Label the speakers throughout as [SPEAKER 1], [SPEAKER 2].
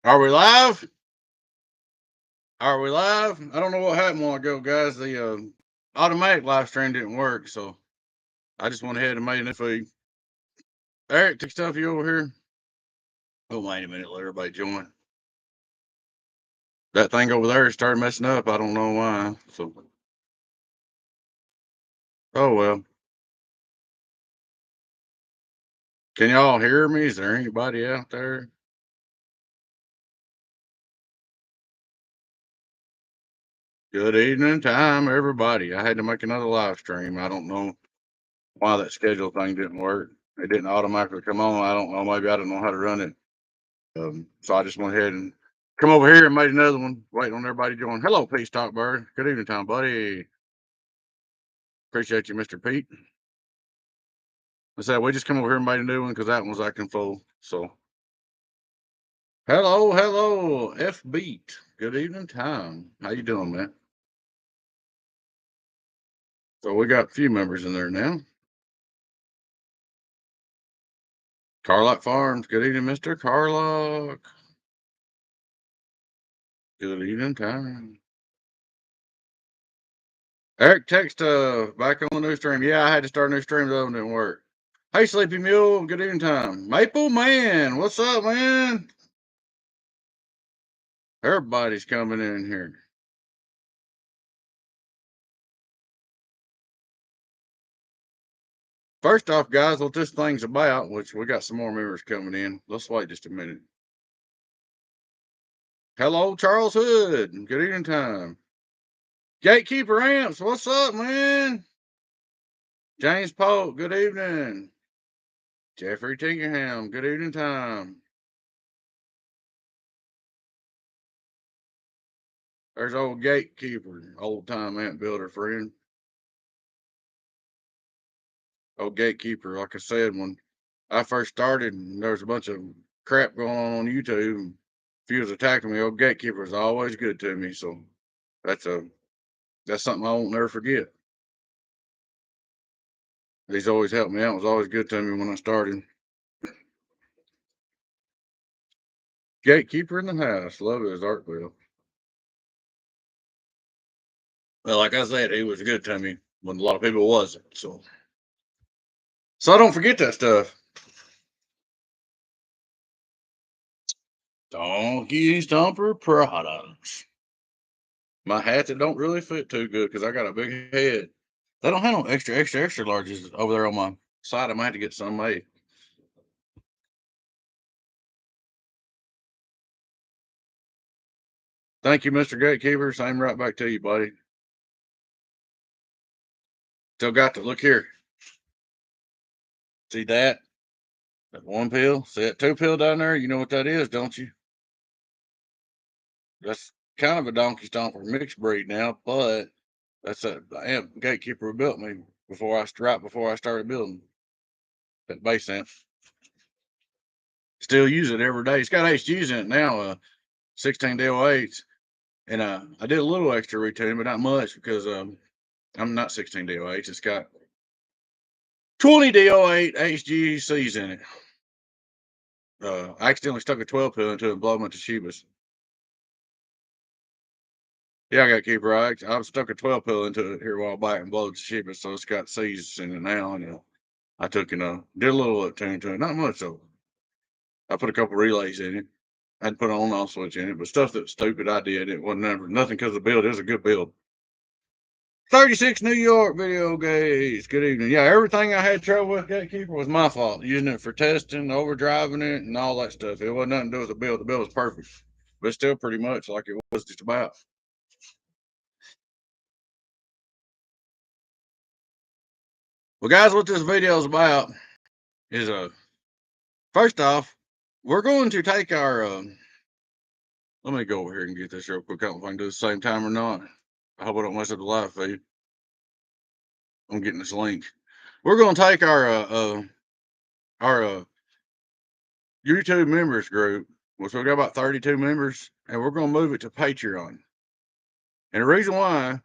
[SPEAKER 1] Are we live? Are we live? I don't know what happened a while ago, guys. The automatic live stream didn't work, so I just went ahead and made a new feed. Eric, take stuff you over here. Oh, wait a minute. Let everybody join. That thing over there started messing up. I don't know why. So, oh well. Can y'all hear me? Is there anybody out there? Good evening time, everybody. I had to make another live stream. I don't know why that schedule thing didn't work. It didn't automatically come on. I don't know. Maybe I don't know how to run it. So I just went ahead and come over here and made another one, waiting on everybody to join. Hello, Peace Talk Bird. Good evening, time, buddy. Appreciate you, Mr. Pete. I said we just come over here and made a new one because that one was acting full. So hello, F Beat. Good evening, time. How you doing, man? So we got a few members in there now. Carlock Farms. Good evening, Mr. Carlock. Good evening, time. Eric, text back on the new stream. Yeah, I had to start a new stream, though, and it didn't work. Hey, Sleepy Mule, good evening time. Maple Man, what's up, man? Everybody's coming in here. First off, guys, what this thing's about, which we got some more members coming in. Let's wait just a minute. Hello, Charles Hood. Good evening time. Gatekeeper Amps, what's up, man? James Polk, good evening. Jeffrey Tinkerham, good evening time. There's old Gatekeeper, old time amp builder friend. Old Gatekeeper, like I said, when I first started, there was a bunch of crap going on YouTube. If he was attacking me, old Gatekeeper was always good to me. So that's a that's something I won't never forget. He's always helped me out. Was always good to me when I started. Gatekeeper in the house. Love his art bill. Well, like I said, he was good to me when a lot of people wasn't. So I don't forget that stuff. Donkeystomperproducts. My hats that don't really fit too good because I got a big head. They don't have no extra larges over there on my side. I might have to get some made. Thank you, Mr. Gatekeeper. Same right back to you, buddy. Still got to look here. See that? That one pill? See that two pill down there? You know what that is, don't you? That's kind of a donkey stomper mixed breed now, but that's a amp Gatekeeper who built me right before I started building that bass amp. Still use it every day. It's got HGs in it now, 16 DO8s. And I did a little extra retuning, but not much because I'm not 16 DO8s. It's got 20 DO8 HGCs in it. I accidentally stuck a 12 pill into it and blew them into Shibas. Yeah, I got to keep right. I've stuck a 12 pill into it here a while back and blowed the Shibas, so it's got C's in it now. And I took and did a little tune to it, not much though. I put a couple relays in it. I had to put an on-off switch in it, but stuff that's stupid I did. It wasn't never nothing because the build. It was a good build. 36 New York video games. Good evening. Yeah, everything I had trouble with Gatekeeper was my fault. Using it for testing, overdriving it, and all that stuff. It wasn't nothing to do with the build. The build was perfect, but still pretty much like it was just about. Well, guys, what this video is about is first off, we're going to take our let me go over here and get this real quick. I don't know if I can do it at the same time or not. I hope I don't mess up the live feed. I'm getting this link. We're going to take our YouTube members group, which we've got about 32 members, and we're going to move it to Patreon. And the reason why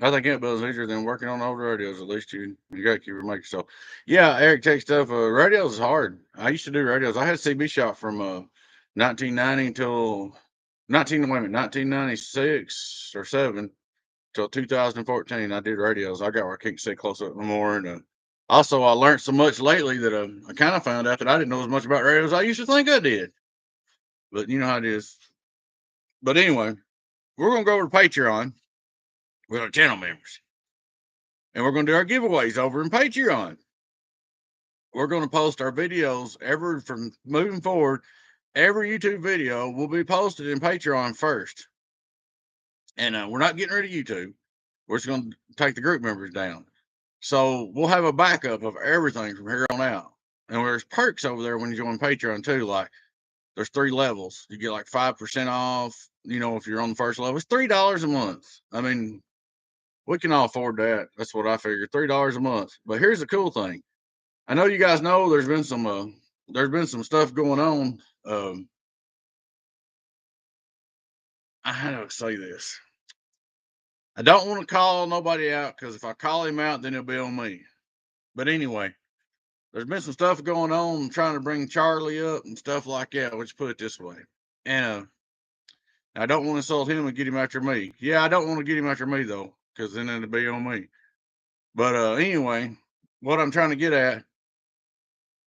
[SPEAKER 1] I think it was easier than working on old radios. At least you got to keep it making so. Yeah, Eric takes stuff. Radios is hard. I used to do radios. I had a CB shop from 1990 until 1996 or seven till 2014. I did radios. I got where I can't say close up no more. And also, I learned so much lately that I kind of found out that I didn't know as much about radios as I used to think I did. But you know how it is. But anyway, we're gonna go over to Patreon with our channel members, and we're gonna do our giveaways over in Patreon. We're gonna post our videos ever from moving forward. Every YouTube video will be posted in Patreon first, and we're not getting rid of YouTube. We're just gonna take the group members down. So we'll have a backup of everything from here on out. And there's perks over there when you join Patreon too. Like there's 3 levels. You get like 5% off. You know, if you're on the first level, it's $3 a month. I mean, we can all afford that. That's what I figured. $3 a month. But here's the cool thing. I know you guys know there's been some stuff going on. How do I say this? I don't want to call nobody out because if I call him out, then it'll be on me. But anyway, there's been some stuff going on trying to bring Charlie up and stuff like that. Let's put it this way. And I don't want to insult him and get him after me. Yeah, I don't want to get him after me though, because then it'll be on me. But anyway, what I'm trying to get at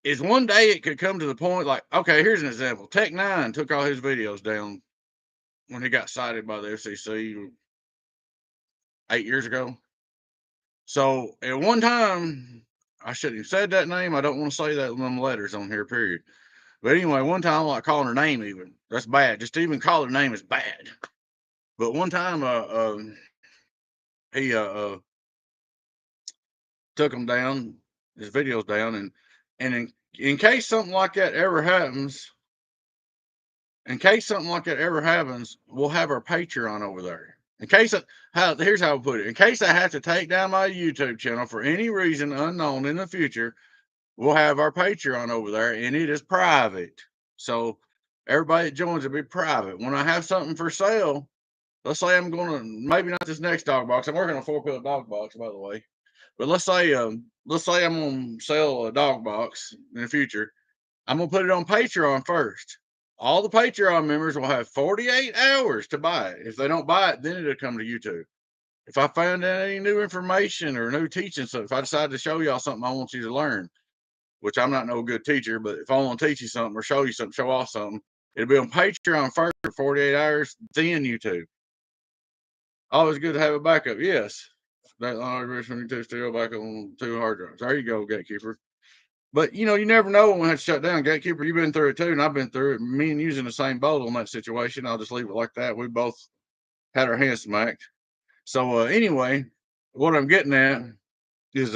[SPEAKER 1] is one day it could come to the point like, okay, here's an example. Tech Nine took all his videos down when he got cited by the FCC 8 years ago. So at one time, I shouldn't have said that name. I don't want to say that with them letters on here, period. But anyway, one time I like calling her name even. That's bad. Just to even call her name is bad. But one time he took him down, his videos down, and in case something like that ever happens, we'll have our Patreon over there. In case here's how I put it. In case I have to take down my YouTube channel for any reason unknown in the future, we'll have our Patreon over there, and it is private. So everybody that joins will be private. When I have something for sale, let's say I'm gonna maybe not this next dog box. I'm working on a 4-pill dog box, by the way. But let's say I'm gonna sell a dog box in the future. I'm gonna put it on Patreon first. All the Patreon members will have 48 hours to buy it. If they don't buy it, then it'll come to YouTube. If I find any new information or new teaching, so if I decide to show y'all something I want you to learn, which I'm not no good teacher, but if I want to teach you something or show you something, show off something, it'll be on Patreon first for 48 hours, then YouTube. Always good to have a backup. Yes. That originally to still back on 2 hard drives. There you go, Gatekeeper. But you know, you never know when it's shut down. Gatekeeper, you've been through it too, and I've been through it. Me and using the same boat on that situation. I'll just leave it like that. We both had our hands smacked. So anyway, what I'm getting at is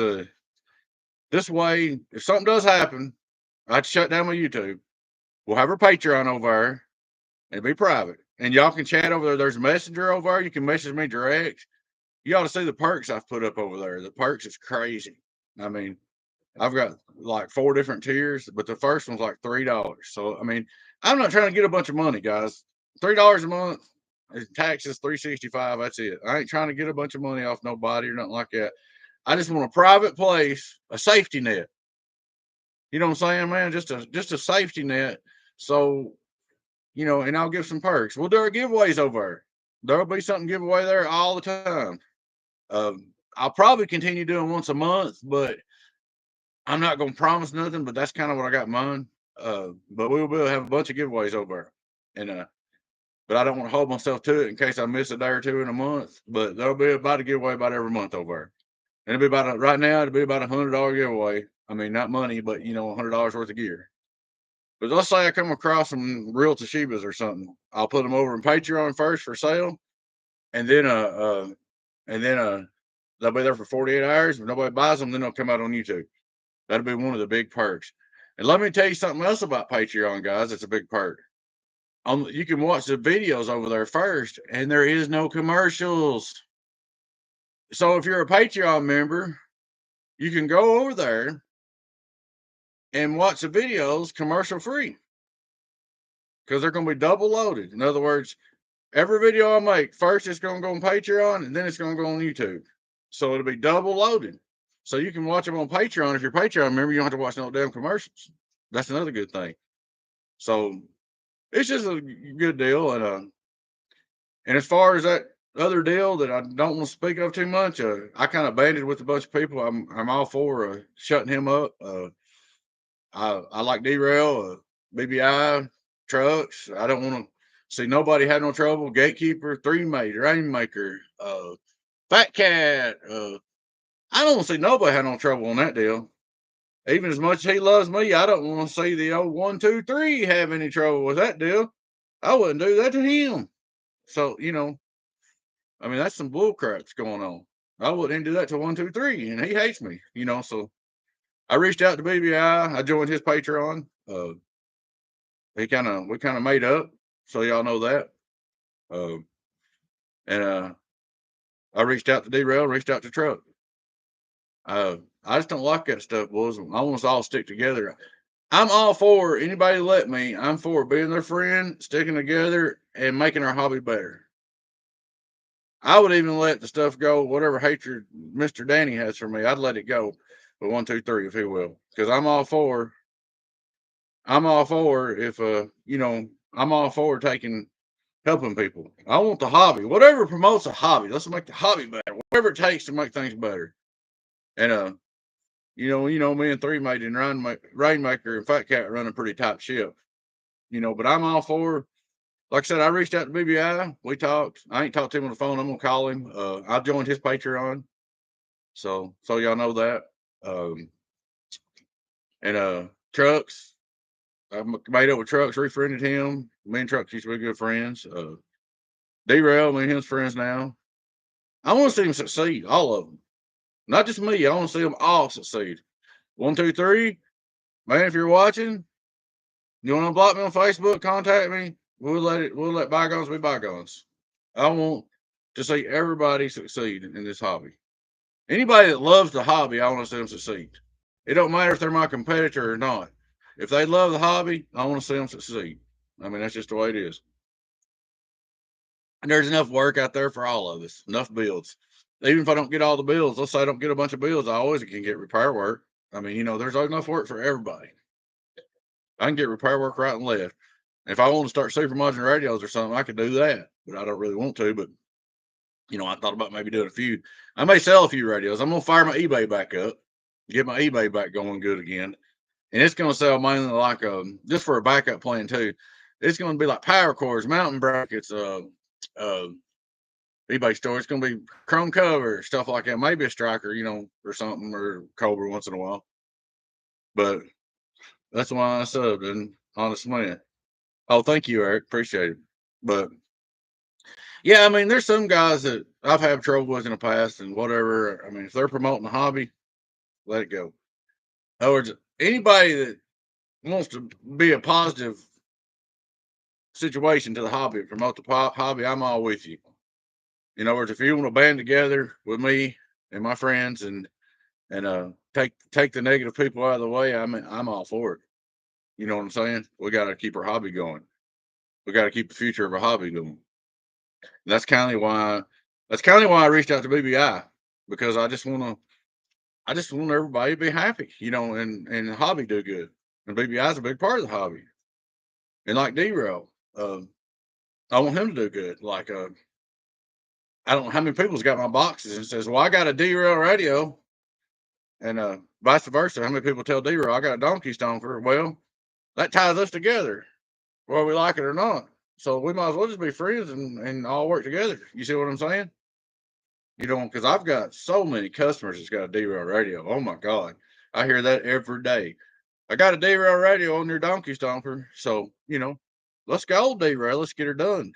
[SPEAKER 1] this way, if something does happen, I'd shut down my YouTube. We'll have our Patreon over there. It'll be private. And y'all can chat over there. There's a messenger over there. You can message me direct. You ought to see the perks I've put up over there. The perks is crazy. I mean, I've got like 4 different tiers, but the first one's like $3. So I mean, I'm not trying to get a bunch of money, guys. $3 a month, taxes $365. That's it. I ain't trying to get a bunch of money off nobody or nothing like that. I just want a private place, a safety net. You know what I'm saying, man? Just a safety net. So, you know, and I'll give some perks. We'll do our giveaways over there. There'll be something giveaway there all the time. I'll probably continue doing once a month, but I'm not going to promise nothing. But that's kind of what I got in mind. But we will have a bunch of giveaways over there, and but I don't want to hold myself to it in case I miss a day or two in a month. But there'll be about a giveaway about every month over there, and it'll be about right now. It'll be about $100 giveaway. I mean, not money, but you know, $100 worth of gear. But let's say I come across some real Toshibas or something, I'll put them over in Patreon first for sale, and then they'll be there for 48 hours. If nobody buys them, then they'll come out on YouTube. That'll be one of the big perks. And let me tell you something else about Patreon, guys. It's a big perk. You can watch the videos over there first, and there is no commercials. So if you're a Patreon member, you can go over there and watch the videos commercial free because they're going to be double loaded. In other words, every video I make, first it's gonna go on Patreon and then it's gonna go on YouTube. So it'll be double loaded. So you can watch them on Patreon. If you're Patreon member, you don't have to watch no damn commercials. That's another good thing. So it's just a good deal. And as far as that other deal that I don't want to speak of too much, I kind of banded with a bunch of people. I'm all for shutting him up. I like derail, BBI, trucks. I don't want to see nobody have no trouble. Gatekeeper, three mate, rainmaker, fat cat. I don't see nobody have no trouble on that deal. Even as much as he loves me, I don't want to see the old 1, 2, 3 have any trouble with that deal. I wouldn't do that to him. So, I mean, that's some bull crap's going on. I wouldn't do that to 1, 2, 3, and he hates me, So I reached out to BBI. I joined his Patreon. We kind of made up, so y'all know that. And I reached out to derail, reached out to truck. I just don't like that stuff, boys. I want us all stick together. I'm all for anybody let me. I'm for being their friend, sticking together, and making our hobby better. I would even let the stuff go, whatever hatred Mr. Danny has for me, I'd let it go with 1, 2, 3, if he will. Because I'm all for if I'm all for helping people. I want the hobby. Whatever promotes a hobby, let's make the hobby better. Whatever it takes to make things better. And me and Three Mate and Rainmaker and Fat Cat run a pretty tight ship. But I'm all for, like I said, I reached out to BBI. We talked. I ain't talked to him on the phone. I'm gonna call him. I joined his Patreon. So y'all know that. And Trucks. I made up with Trucks, refriended him. Me and Trucks used to be good friends. Derail, me and him's friends now. I want to see them succeed, all of them. Not just me. I want to see them all succeed. 1, 2, 3, man. If you're watching, you want to block me on Facebook? Contact me. We'll let bygones be bygones. I want to see everybody succeed in this hobby. Anybody that loves the hobby, I want to see them succeed. It don't matter if they're my competitor or not. If they love the hobby, I want to see them succeed. I mean, that's just the way it is. And there's enough work out there for all of us. Enough builds. Even if I don't get all the builds, let's say I don't get a bunch of builds, I always can get repair work. I mean, there's enough work for everybody. I can get repair work right and left. If I want to start super modular radios or something, I could do that, but I don't really want to. But I thought about maybe doing a few. I may sell a few radios. I'm gonna fire my eBay back up, get my eBay back going good again, and it's gonna sell mainly like just for a backup plan too. It's gonna be like power cords, mountain brackets, eBay store. It's gonna be chrome cover, stuff like that. Maybe a striker, or something, or Cobra once in a while. But that's why I subbed, and honest man. Oh, thank you, Eric. Appreciate it. But yeah, I mean, there's some guys that I've had trouble with in the past and whatever. I mean, if they're promoting a hobby, let it go. In other words, anybody that wants to be a positive situation to the hobby, promote the hobby, I'm all with you. In other words, if you want to band together with me and my friends and take the negative people out of the way, I'm all for it. You know what I'm saying? We got to keep our hobby going. We got to keep the future of our hobby going. And that's kind of why I reached out to BBI, because I just want everybody to be happy, and the hobby do good. And BBI is a big part of the hobby. And like derail, I want him to do good. Like I don't know how many people's got my boxes and says, well, I got a derail radio, and vice versa. How many people tell derail I got a donkey stomper? Well, that ties us together, whether we like it or not. So we might as well just be friends and all work together. You see what I'm saying? Because I've got so many customers that's got a derail radio. Oh my God. I hear that every day. I got a derail radio on your donkey stomper. So, let's go, derail. Let's get her done.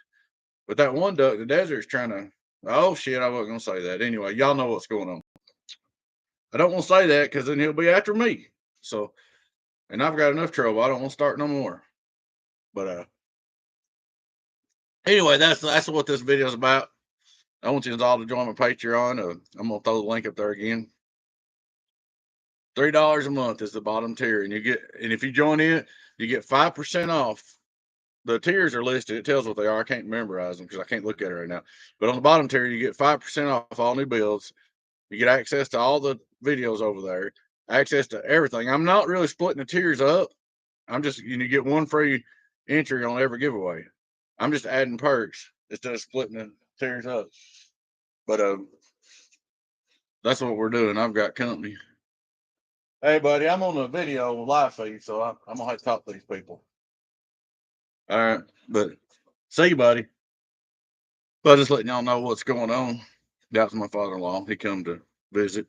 [SPEAKER 1] But that one duck in the desert's trying to, oh shit, I wasn't going to say that. Anyway, y'all know what's going on. I don't want to say that because then he'll be after me. So, and I've got enough trouble. I don't want to start no more. But anyway, that's what this video is about. I want you all to join my Patreon. I'm gonna throw the link up there again. $3 a month is the bottom tier, and if you join in, you get 5% off the tiers are listed. It tells what they are. I can't memorize them because I can't look at it right now. But on the bottom tier, you get 5% off all new builds. You get access to all the videos over there, access to everything. I'm not really splitting the tiers up. I'm just, you get one free entry on every giveaway. I'm just adding perks instead of splitting the tiers up. But that's what we're doing. I've got company. Hey, buddy, I'm on a video live feed, so I'm gonna have to talk to these people. All right, but see you, buddy. But just letting y'all know what's going on. That's my father-in-law. He come to visit,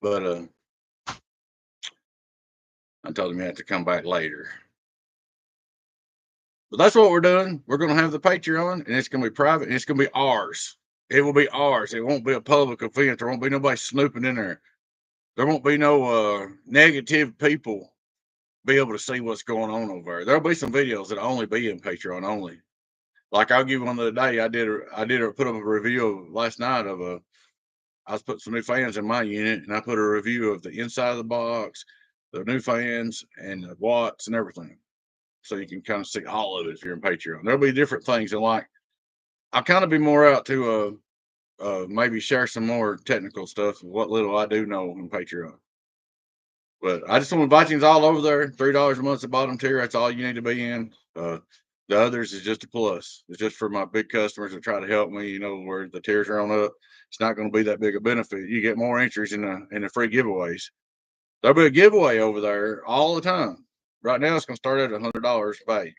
[SPEAKER 1] but I told him he had to come back later. But that's what we're doing. We're going to have the Patreon, and it's going to be private, and it's going to be ours. It will be ours. It won't be a public event. There won't be nobody snooping in there. There won't be no negative people be able to see what's going on over there. There'll be some videos that only be in Patreon only. Like I'll give one the other day. I put up a review of last night of I was putting some new fans in my unit, and I put a review of the inside of the box, the new fans, and the watts and everything. So you can kind of see all of it if you're in Patreon. There'll be different things, and like I'll kind of be more out to maybe share some more technical stuff, what little I do know in Patreon. But I just want to invite you all over there. $3 a month's the bottom tier. That's all you need to be in. The others is just a plus. It's just for my big customers that try to help me. You know, where the tiers are on up, it's not going to be that big a benefit. You get more entries in the free giveaways. There'll be a giveaway over there all the time. Right now, it's going to start at $100 value.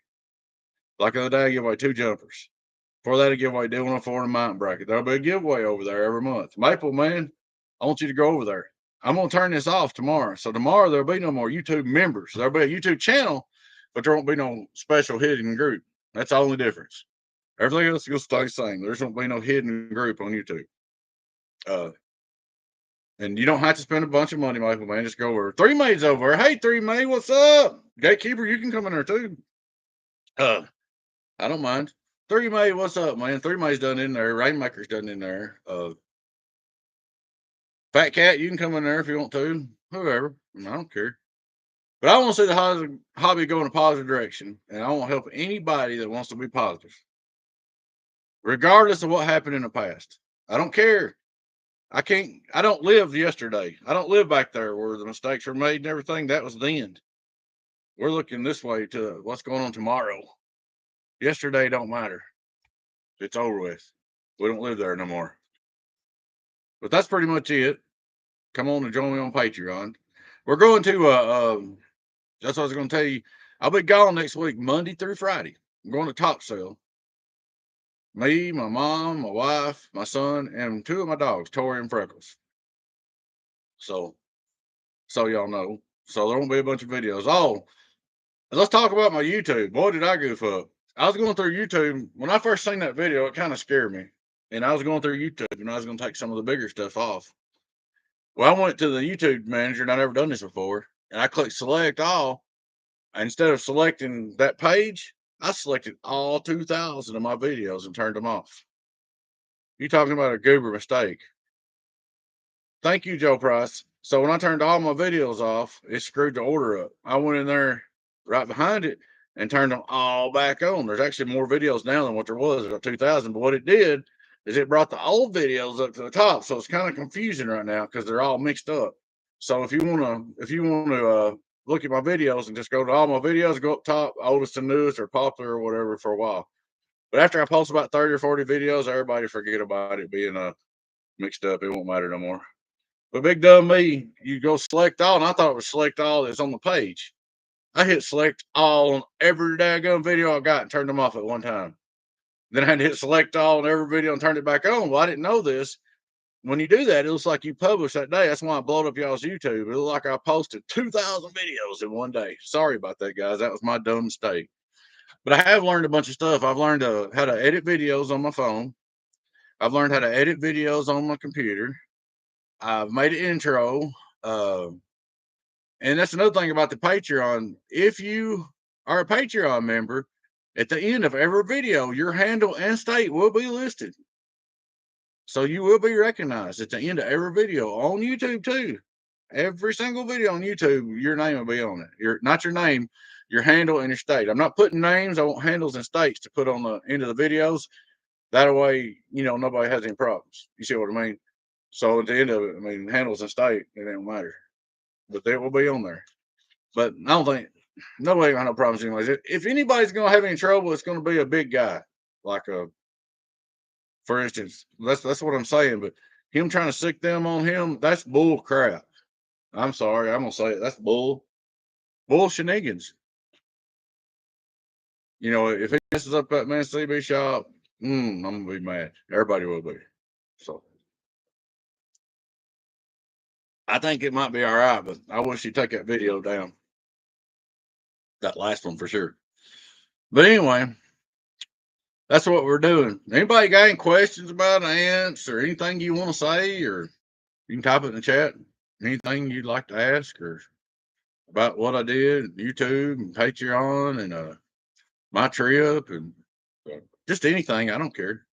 [SPEAKER 1] Like the other day, I give away 2 jumpers. For that, I give away D104 and mountain bracket. There'll be a giveaway over there every month. Maple, man, I want you to go over there. I'm going to turn this off tomorrow. So tomorrow, there'll be no more YouTube members. There'll be a YouTube channel, but there won't be no special hidden group. That's the only difference. Everything else will stay the same. There's won't be no hidden group on YouTube. And you don't have to spend a bunch of money, Maple, man. Just go over. 3 Maids over. Hey, 3 Maid, what's up? Gatekeeper, you can come in there too. I don't mind. 3 Maid, what's up, man? 3 Maid's done in there. Rainmaker's done in there. Fat Cat, you can come in there if you want to. Whoever. I don't care. But I want to see the hobby go in a positive direction. And I want to help anybody that wants to be positive. Regardless of what happened in the past. I don't care. I don't live yesterday. I don't live back there where the mistakes were made and everything. That was the end. We're looking this way to what's going on tomorrow. Yesterday don't matter. It's over with. We don't live there no more. But that's pretty much it. Come on and join me on Patreon. We're going to that's what I was going to tell you. I'll be gone next week, Monday through Friday. I'm going to Top Sale. Me, my mom, my wife, my son, and 2 of my dogs, Tori and Freckles. So y'all know. So there won't be a bunch of videos. Oh, let's talk about my YouTube. Boy, did I goof up. I was going through YouTube. When I first seen that video, it kind of scared me. And I was going through YouTube, and I was going to take some of the bigger stuff off. Well, I went to the YouTube manager, and I've never done this before. And I clicked select all. And instead of selecting that page, I selected all 2,000 of my videos and turned them off. You talking about a goober mistake. Thank you, Joe Price. So when I turned all my videos off, it screwed the order up. I went in there right behind it and turned them all back on. There's actually more videos now than what there was at 2,000. But what it did is it brought the old videos up to the top. So it's kind of confusing right now because they're all mixed up. So if you want to look at my videos and just go to all my videos, go up top, oldest and newest or popular or whatever for a while. But after I post about 30 or 40 videos, everybody forget about it being mixed up. It won't matter no more. But big dumb me, you go select all, and I thought it was select all that's on the page. I hit select all on every daggone video I got and turned them off at one time. Then I had to hit select all on every video and turned it back on. Well, I didn't know this. When you do that, it looks like you published that day. That's why I blowed up y'all's YouTube. It looked like I posted 2,000 videos in one day. Sorry about that, guys. That was my dumb mistake. But I have learned a bunch of stuff. I've learned how to edit videos on my phone. I've learned how to edit videos on my computer. I've made an intro. And that's another thing about the Patreon. If you are a Patreon member, at the end of every video, your handle and state will be listed. So you will be recognized at the end of every video on YouTube too. Every single video on YouTube, your name will be on it. Not your name, your handle and your state. I'm not putting names. I want handles and states to put on the end of the videos. That way, nobody has any problems. You see what I mean? So at the end of it, I mean, handles and state, it don't matter. But they will be on there. But I don't think nobody got no problems anyways. If anybody's gonna have any trouble, it's gonna be a big guy. Like for instance, that's what I'm saying. But him trying to sick them on him, that's bull crap. I'm sorry, I'm gonna say it. That's bull shenanigans. If he messes up that man's CB shop, I'm gonna be mad. Everybody will be. So I think it might be all right, but I wish he'd take that video down. That last one for sure. But anyway, that's what we're doing. Anybody got any questions about ants or anything you want to say, or you can type it in the chat. Anything you'd like to ask or about what I did, YouTube and Patreon and my trip and just anything. I don't care.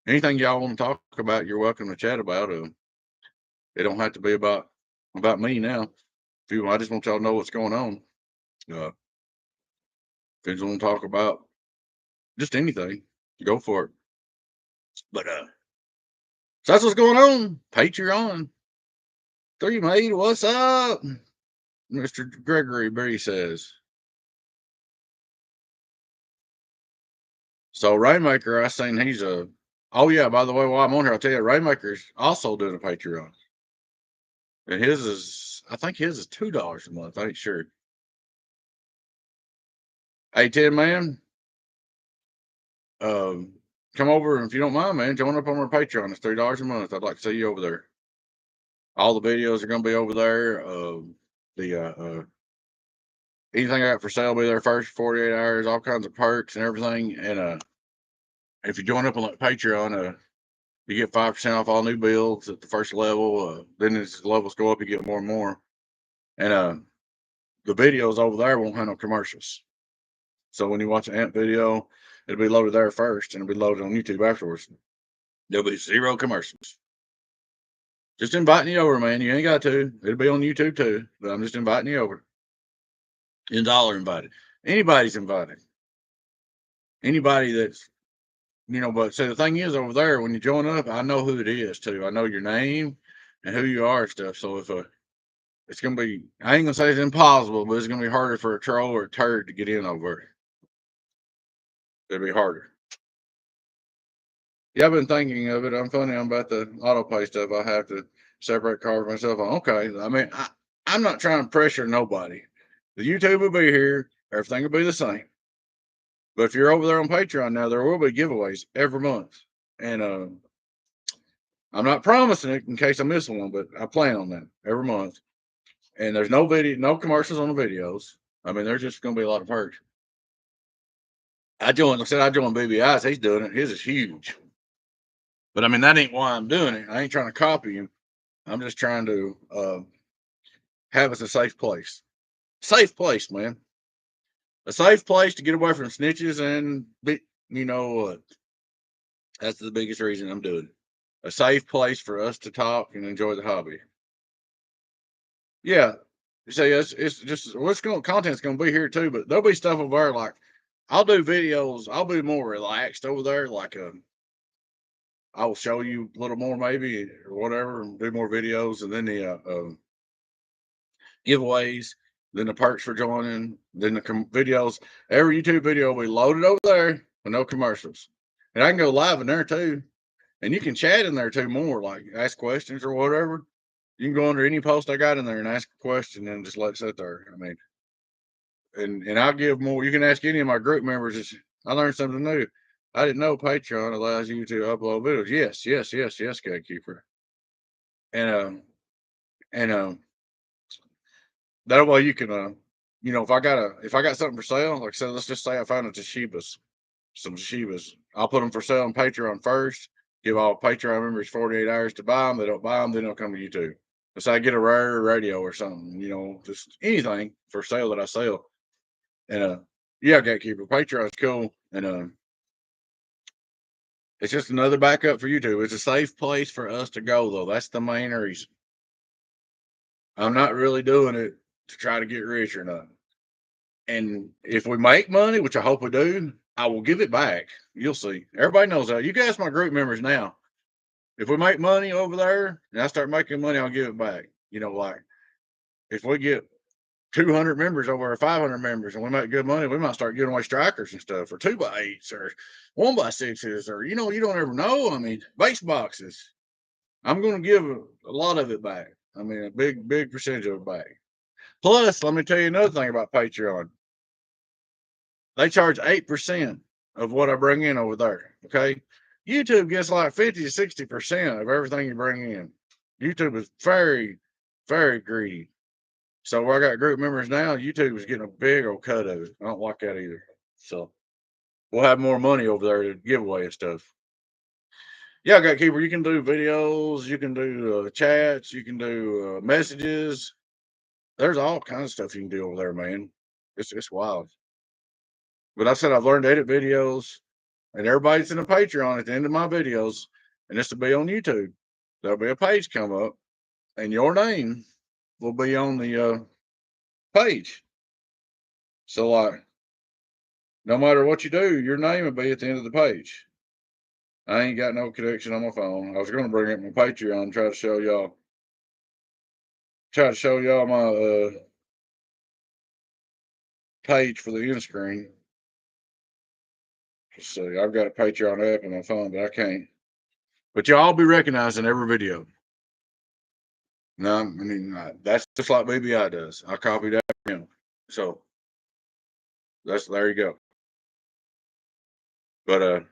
[SPEAKER 1] Anything y'all want to talk about, you're welcome to chat about. It don't have to be about me now. I just want y'all to know what's going on. If you want to talk about just anything, go for it. But so that's what's going on. Patreon. 3 mate, what's up? Mr. Gregory B says. So Rainmaker, I seen he's oh yeah, by the way, while I'm on here, I'll tell you, Rainmaker's also doing a Patreon. And I think his is $2 a month. I ain't sure. Hey, Ted, man, come over if you don't mind, man. Join up on our Patreon. It's $3 a month. I'd like to see you over there. All the videos are going to be over there. Anything I got for sale will be there first 48 hours. All kinds of perks and everything. And if you join up on that Patreon, you get 5% off all new builds at the first level. Then as the levels go up, you get more and more. And the videos over there won't have no commercials. So when you watch an ant video, it'll be loaded there first, and it'll be loaded on YouTube afterwards. There'll be 0 commercials. Just inviting you over, man. You ain't got to. It'll be on YouTube too, but I'm just inviting you over. And all are invited. Anybody's invited. Anybody that's, but so the thing is over there, when you join up, I know who it is too. I know your name and who you are and stuff. So if it's going to be, I ain't going to say it's impossible, but it's going to be harder for a troll or a turd to get in over there. It'll be harder. Yeah, I've been thinking of it. I'm about the auto pay stuff. I have to separate cars myself. Okay. I mean, I'm not trying to pressure nobody. The YouTube will be here. Everything will be the same. But if you're over there on Patreon now, there will be giveaways every month. And I'm not promising it in case I miss one, but I plan on that every month. And there's no commercials on the videos. I mean, there's just going to be a lot of perks. I joined BBI's. He's doing it. His is huge. But I mean, that ain't why I'm doing it. I ain't trying to copy him. I'm just trying to have us a safe place. Safe place, man. A safe place to get away from snitches and that's the biggest reason I'm doing it. A safe place for us to talk and enjoy the hobby. Yeah. So it's just content's gonna be here too, but there'll be stuff over there like I'll do videos. I'll be more relaxed over there. Like I will show you a little more maybe or whatever, and do more videos, and then the giveaways, then the perks for joining, then the videos. Every YouTube video will be loaded over there with no commercials, and I can go live in there too, and you can chat in there too more, like ask questions or whatever. You can go under any post I got in there and ask a question and just let it sit there. I mean, and I'll give more. You can ask any of my group members. I learned something new. I didn't know Patreon allows you to upload videos. Yes, Gatekeeper. And that way you can if I got something for sale, like I said, let's just say I found some Toshibas. I'll put them for sale on Patreon first. Give all Patreon members 48 hours to buy them. They don't buy them, then they'll come to YouTube. Let's say I get a rare radio or something, just anything for sale that I sell. And yeah, Gatekeeper, Patreon's cool. And it's just another backup for YouTube. It's a safe place for us to go, though. That's the main reason. I'm not really doing it to try to get rich or nothing. And if we make money, which I hope we do, I will give it back. You'll see. Everybody knows that. You can ask my group members now. If we make money over there and I start making money, I'll give it back. You know, like if we get 200 members over 500 members and we make good money, we might start giving away strikers and stuff, or 2x8s or 1x6s, or, you know, you don't ever know. I mean, base boxes. I'm going to give a lot of it back. I mean, a big percentage of it back. Plus, let me tell you another thing about Patreon. They charge 8% of what I bring in over there. Okay. YouTube gets like 50 to 60% of everything you bring in. YouTube is very, very greedy. So where I got group members now, YouTube is getting a big old cut of it. I don't like that either. So we'll have more money over there to give away and stuff. Yeah, Gatekeeper, you can do videos, you can do chats, you can do messages. There's all kinds of stuff you can do over there, man. It's wild. But I said I've learned to edit videos, and everybody's in a Patreon at the end of my videos, and this will be on YouTube. There'll be a page come up, and your name will be on the page. So, like, no matter what you do, your name will be at the end of the page. I ain't got no connection on my phone. I was going to bring up my Patreon and try to show y'all my page for the end screen. Let's see, I've got a Patreon app on my phone, but I can't. But y'all be recognized in every video. No, I mean, that's just like BBI does. I copied that from him. So there you go. But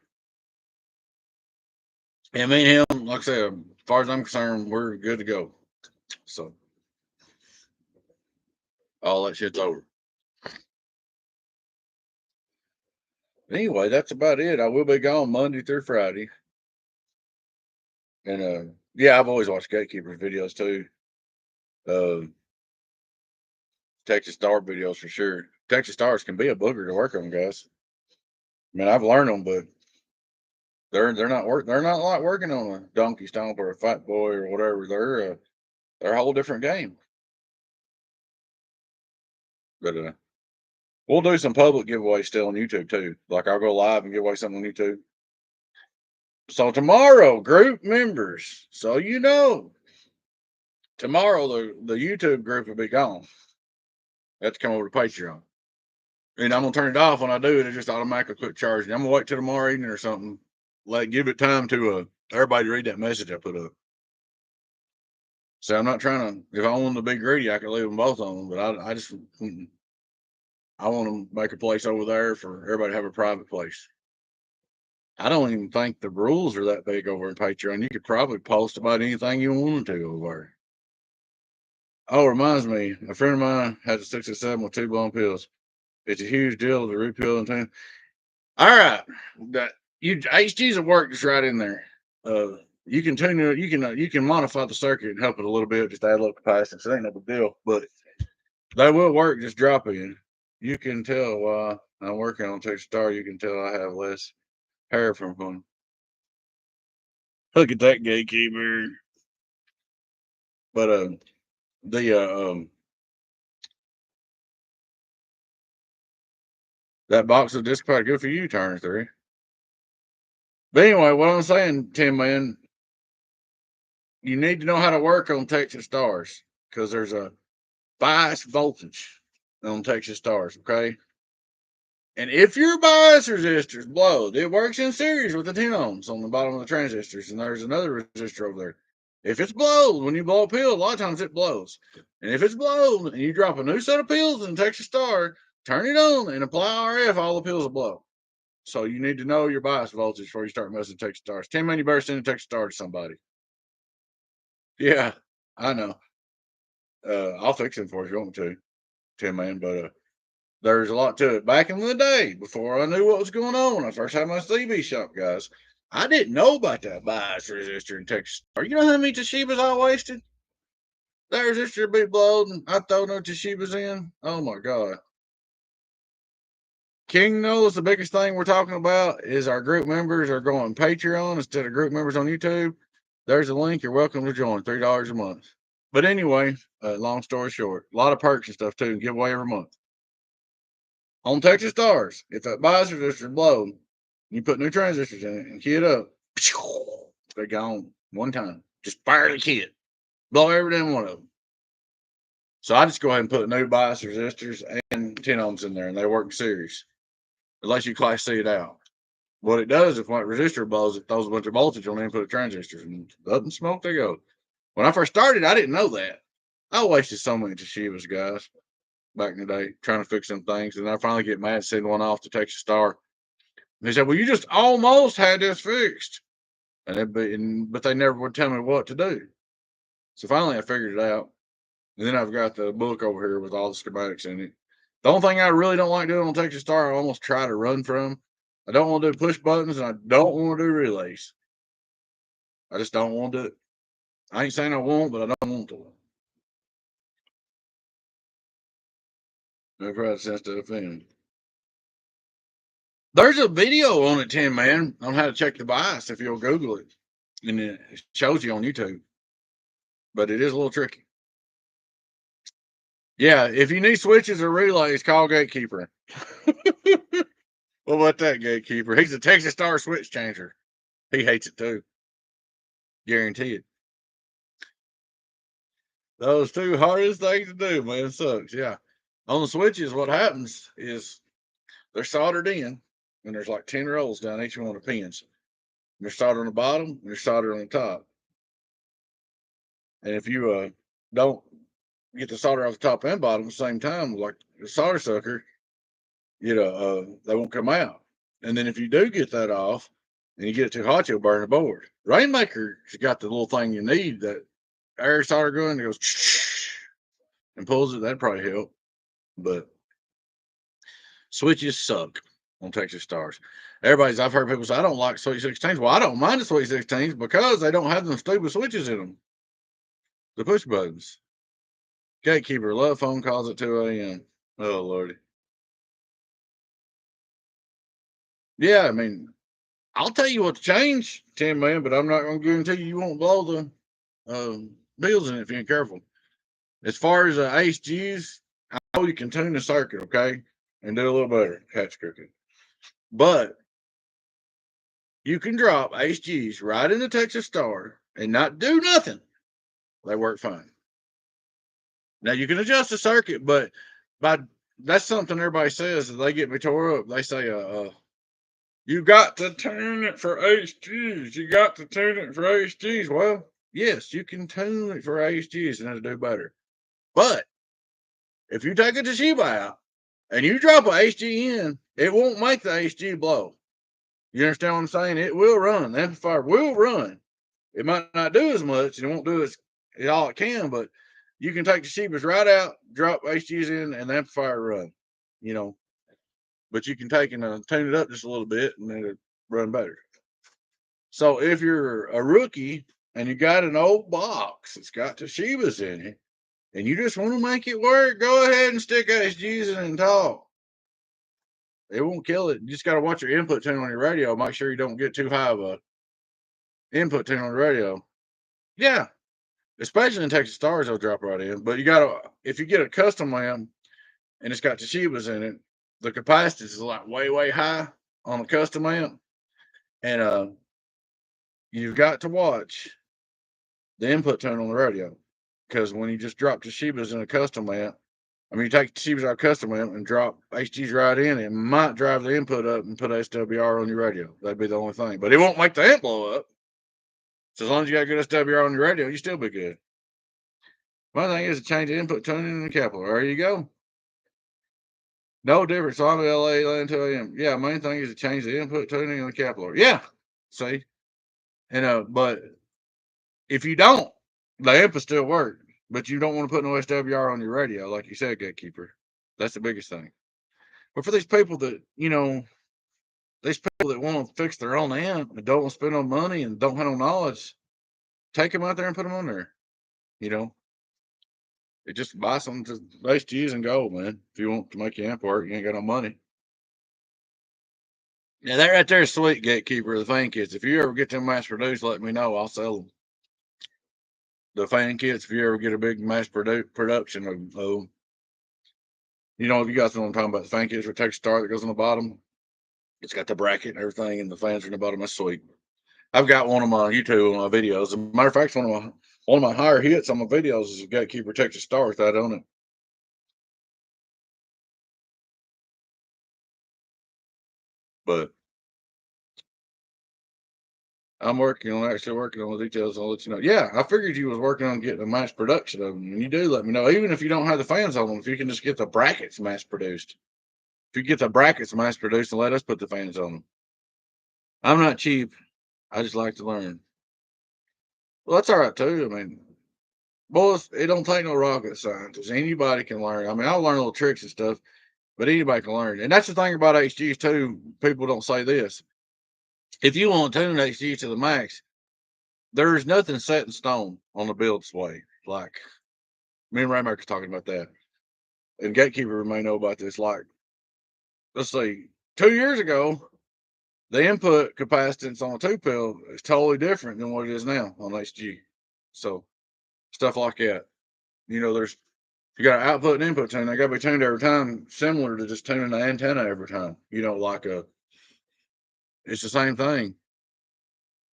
[SPEAKER 1] yeah, me and him, like I said, as far as I'm concerned, we're good to go. So all that shit's over. Anyway, that's about it. I will be gone Monday through Friday. And yeah, I've always watched Gatekeeper's videos too. Texas Star videos for sure. Texas Stars can be a booger to work on, guys. I mean, I've learned them, but they're not like working on a donkey stomp or a fat boy or whatever. They're a whole different game. But we'll do some public giveaways still on YouTube too. Like I'll go live and give away something on YouTube. So tomorrow, group members. So you know, tomorrow the YouTube group will be gone. Have to come over to Patreon. And I'm gonna turn it off when I do it. It just automatically quit charging. I'm gonna wait till tomorrow evening or something. Like give it time to everybody to read that message I put up. So I'm not trying to. If I want to be greedy, I could leave them both on. But I just I want to make a place over there for everybody to have a private place. I don't even think the rules are that big over in Patreon. You could probably post about anything you wanted to over there. Oh, reminds me, a friend of mine has a 67 with 2 blown pills. It's a huge deal to repill and thing. All right, that HG's will work just right in there. You can tune it. You can modify the circuit and help it a little bit, just add a little capacitance. It ain't no big deal, but they will work. Just drop in. You can tell while I'm working on Texas Star. You can tell I have less hair from one. Look at that Gatekeeper. But that box of disc pad good for you, turn 3. But anyway, what I'm saying, Tim, man, you need to know how to work on Texas Stars because there's a bias voltage on Texas Stars, okay? And if your bias resistors blow, it works in series with the 10 ohms on the bottom of the transistors, and there's another resistor over there. If it's blowed, when you blow a pill, a lot of times it blows. And if it's blowed and you drop a new set of pills in Texas Star, turn it on and apply RF, all the pills will blow. So you need to know your bias voltage before you start messing with Texas Stars. 10 man, you better send a Texas Star to somebody. Yeah, I know. I'll fix it for you if you want me to, 10 man, but there's a lot to it. Back in the day, before I knew what was going on, when I first had my CB shop, guys, I didn't know about that bias resistor in Texas Star. You know how many Toshibas I wasted? That resistor be blowed, and I throw no Toshibas in. Oh my God. King knows the biggest thing we're talking about is our group members are going Patreon instead of group members on YouTube. There's a link. You're welcome to join. $3 a month. But anyway, long story short, a lot of perks and stuff too. Give away every month. On Texas Stars, if that bias resistor blow, you put new transistors in it and key it up, they're gone one time. Just fire the kit, blow every damn one of them. So I just go ahead and put new bias resistors and 10 ohms in there, and they work in series, unless you class C it out. What it does, if one resistor blows, it throws a bunch of voltage on the input transistors, and up in smoke they go. When I first started, I didn't know that. I wasted so many Toshibas, guys, back in the day, trying to fix them things. And I finally get mad, send one off to Texas Star. And they said, well, you just almost had this fixed. But they never would tell me what to do. So finally I figured it out. And then I've got the book over here with all the schematics in it. The only thing I really don't like doing on Texas Star, I almost try to run from. I don't want to do push buttons, and I don't want to do relays. I just don't want to do it. I ain't saying I won't, but I don't want to. Never had a sense to offend. There's a video on it, Tim, man, on how to check the bias if you'll Google it. And it shows you on YouTube. But it is a little tricky. Yeah, if you need switches or relays, call Gatekeeper. What about that, Gatekeeper? He's a Texas Star switch changer. He hates it too. Guarantee it. Those two hardest things to do, man. It sucks. Yeah. On the switches, what happens is they're soldered in, and there's like 10 rolls down each one of the pins. And they're soldered on the bottom, and they're soldered on the top. And if you don't get the solder off the top and bottom at the same time, like the solder sucker, they won't come out. And then if you do get that off and you get it too hot, you'll burn the board. Rainmaker's got the little thing you need, that air solder gun that goes and pulls it. That'd probably help. But switches suck on Texas Stars. I've heard people say, I don't like Sweet 16s. Well, I don't mind the Sweet 16s because they don't have them stupid switches in them. The push buttons. Gatekeeper, love phone calls at 2 a.m. Oh, Lordy. Yeah, I mean, I'll tell you what to change, Tim, man, but I'm not going to guarantee you won't blow the bills in it if you ain't careful. As far as HGs, I know you can tune the circuit, okay, and do a little better, catch crooked. But you can drop HGs right in the Texas Star and not do nothing. They work fine. Now you can adjust the circuit, but that's something everybody says that they get me tore up. They say, you got to tune it for HGs. You got to tune it for HGs. Well, yes, you can tune it for HGs and it'll do better. But if you take a Toshiba out and you drop a HG in, it won't make the HG blow. You understand what I'm saying? It will run. The amplifier will run. It might not do as much, and it won't do as all it can, but you can take the Toshibas right out, drop HGs in, and the amplifier run. But you can take and tune it up just a little bit, and it'll run better. So if you're a rookie and you got an old box that's got Toshibas in it, and you just want to make it work, go ahead and stick HGs in and talk. It won't kill it. You just got to watch your input tune on your radio. Make sure you don't get too high of a input tune on the radio. Yeah, especially in Texas Stars, they'll drop right in. But if you get a custom amp and it's got Toshibas in it, the capacitance is like way, way high on the custom amp. And you've got to watch the input tone on the radio, because when you just drop Toshibas in a custom amp, you take Toshibas out of custom amp and drop HGs right in, it might drive the input up and put SWR on your radio. That'd be the only thing. But it won't make the amp blow up. So as long as you got good SWR on your radio, you still be good. My thing is to change the input tuning in the capillary. There you go. No difference on LA, 2 a.m. Yeah, main thing is to change the input tuning in the capillary. Yeah. See? But if you don't, the amp will still work, but you don't want to put no SWR on your radio, like you said, Gatekeeper. That's the biggest thing. But for these people that, want to fix their own amp and don't want to spend no money and don't have no knowledge, take them out there and put them on there. It just buy some HGs and go, man. If you want to make your amp work, you ain't got no money. Yeah, that right there is sweet, Gatekeeper. The fan kits. If you ever get them mass produced, let me know. I'll sell them. The fan kits, if you ever get a big mass production of them. You know, you guys know what I'm talking about. The fan cage with Texas Star that goes on the bottom. It's got the bracket and everything, and the fans are in the bottom. That's sweet. I've got one of my YouTube on my videos. As a matter of fact, one of my higher hits on my videos is a Gatekeeper Texas Star with that on it. But I'm actually working on the details. I'll let you know. Yeah, I figured you was working on getting a mass production of them, and you do let me know. Even if you don't have the fans on them, if you can just get the brackets mass produced. If you get the brackets mass produced and let us put the fans on them. I'm not cheap. I just like to learn. Well, that's all right too. I mean, boys, it don't take no rocket scientist. Anybody can learn. I mean, I'll learn little tricks and stuff, but anybody can learn. And that's the thing about HGs too. People don't say this. If you want to tune HG to the max, there's nothing set in stone on the build sway. Like me and Raymaker's talking about that. And Gatekeeper may know about this. Like, let's see, 2 years ago, the input capacitance on a two pill is totally different than what it is now on HG. So stuff like that. You know, you got an output and input tune. They got to be tuned every time, similar to just tuning the antenna every time. You know, it's the same thing.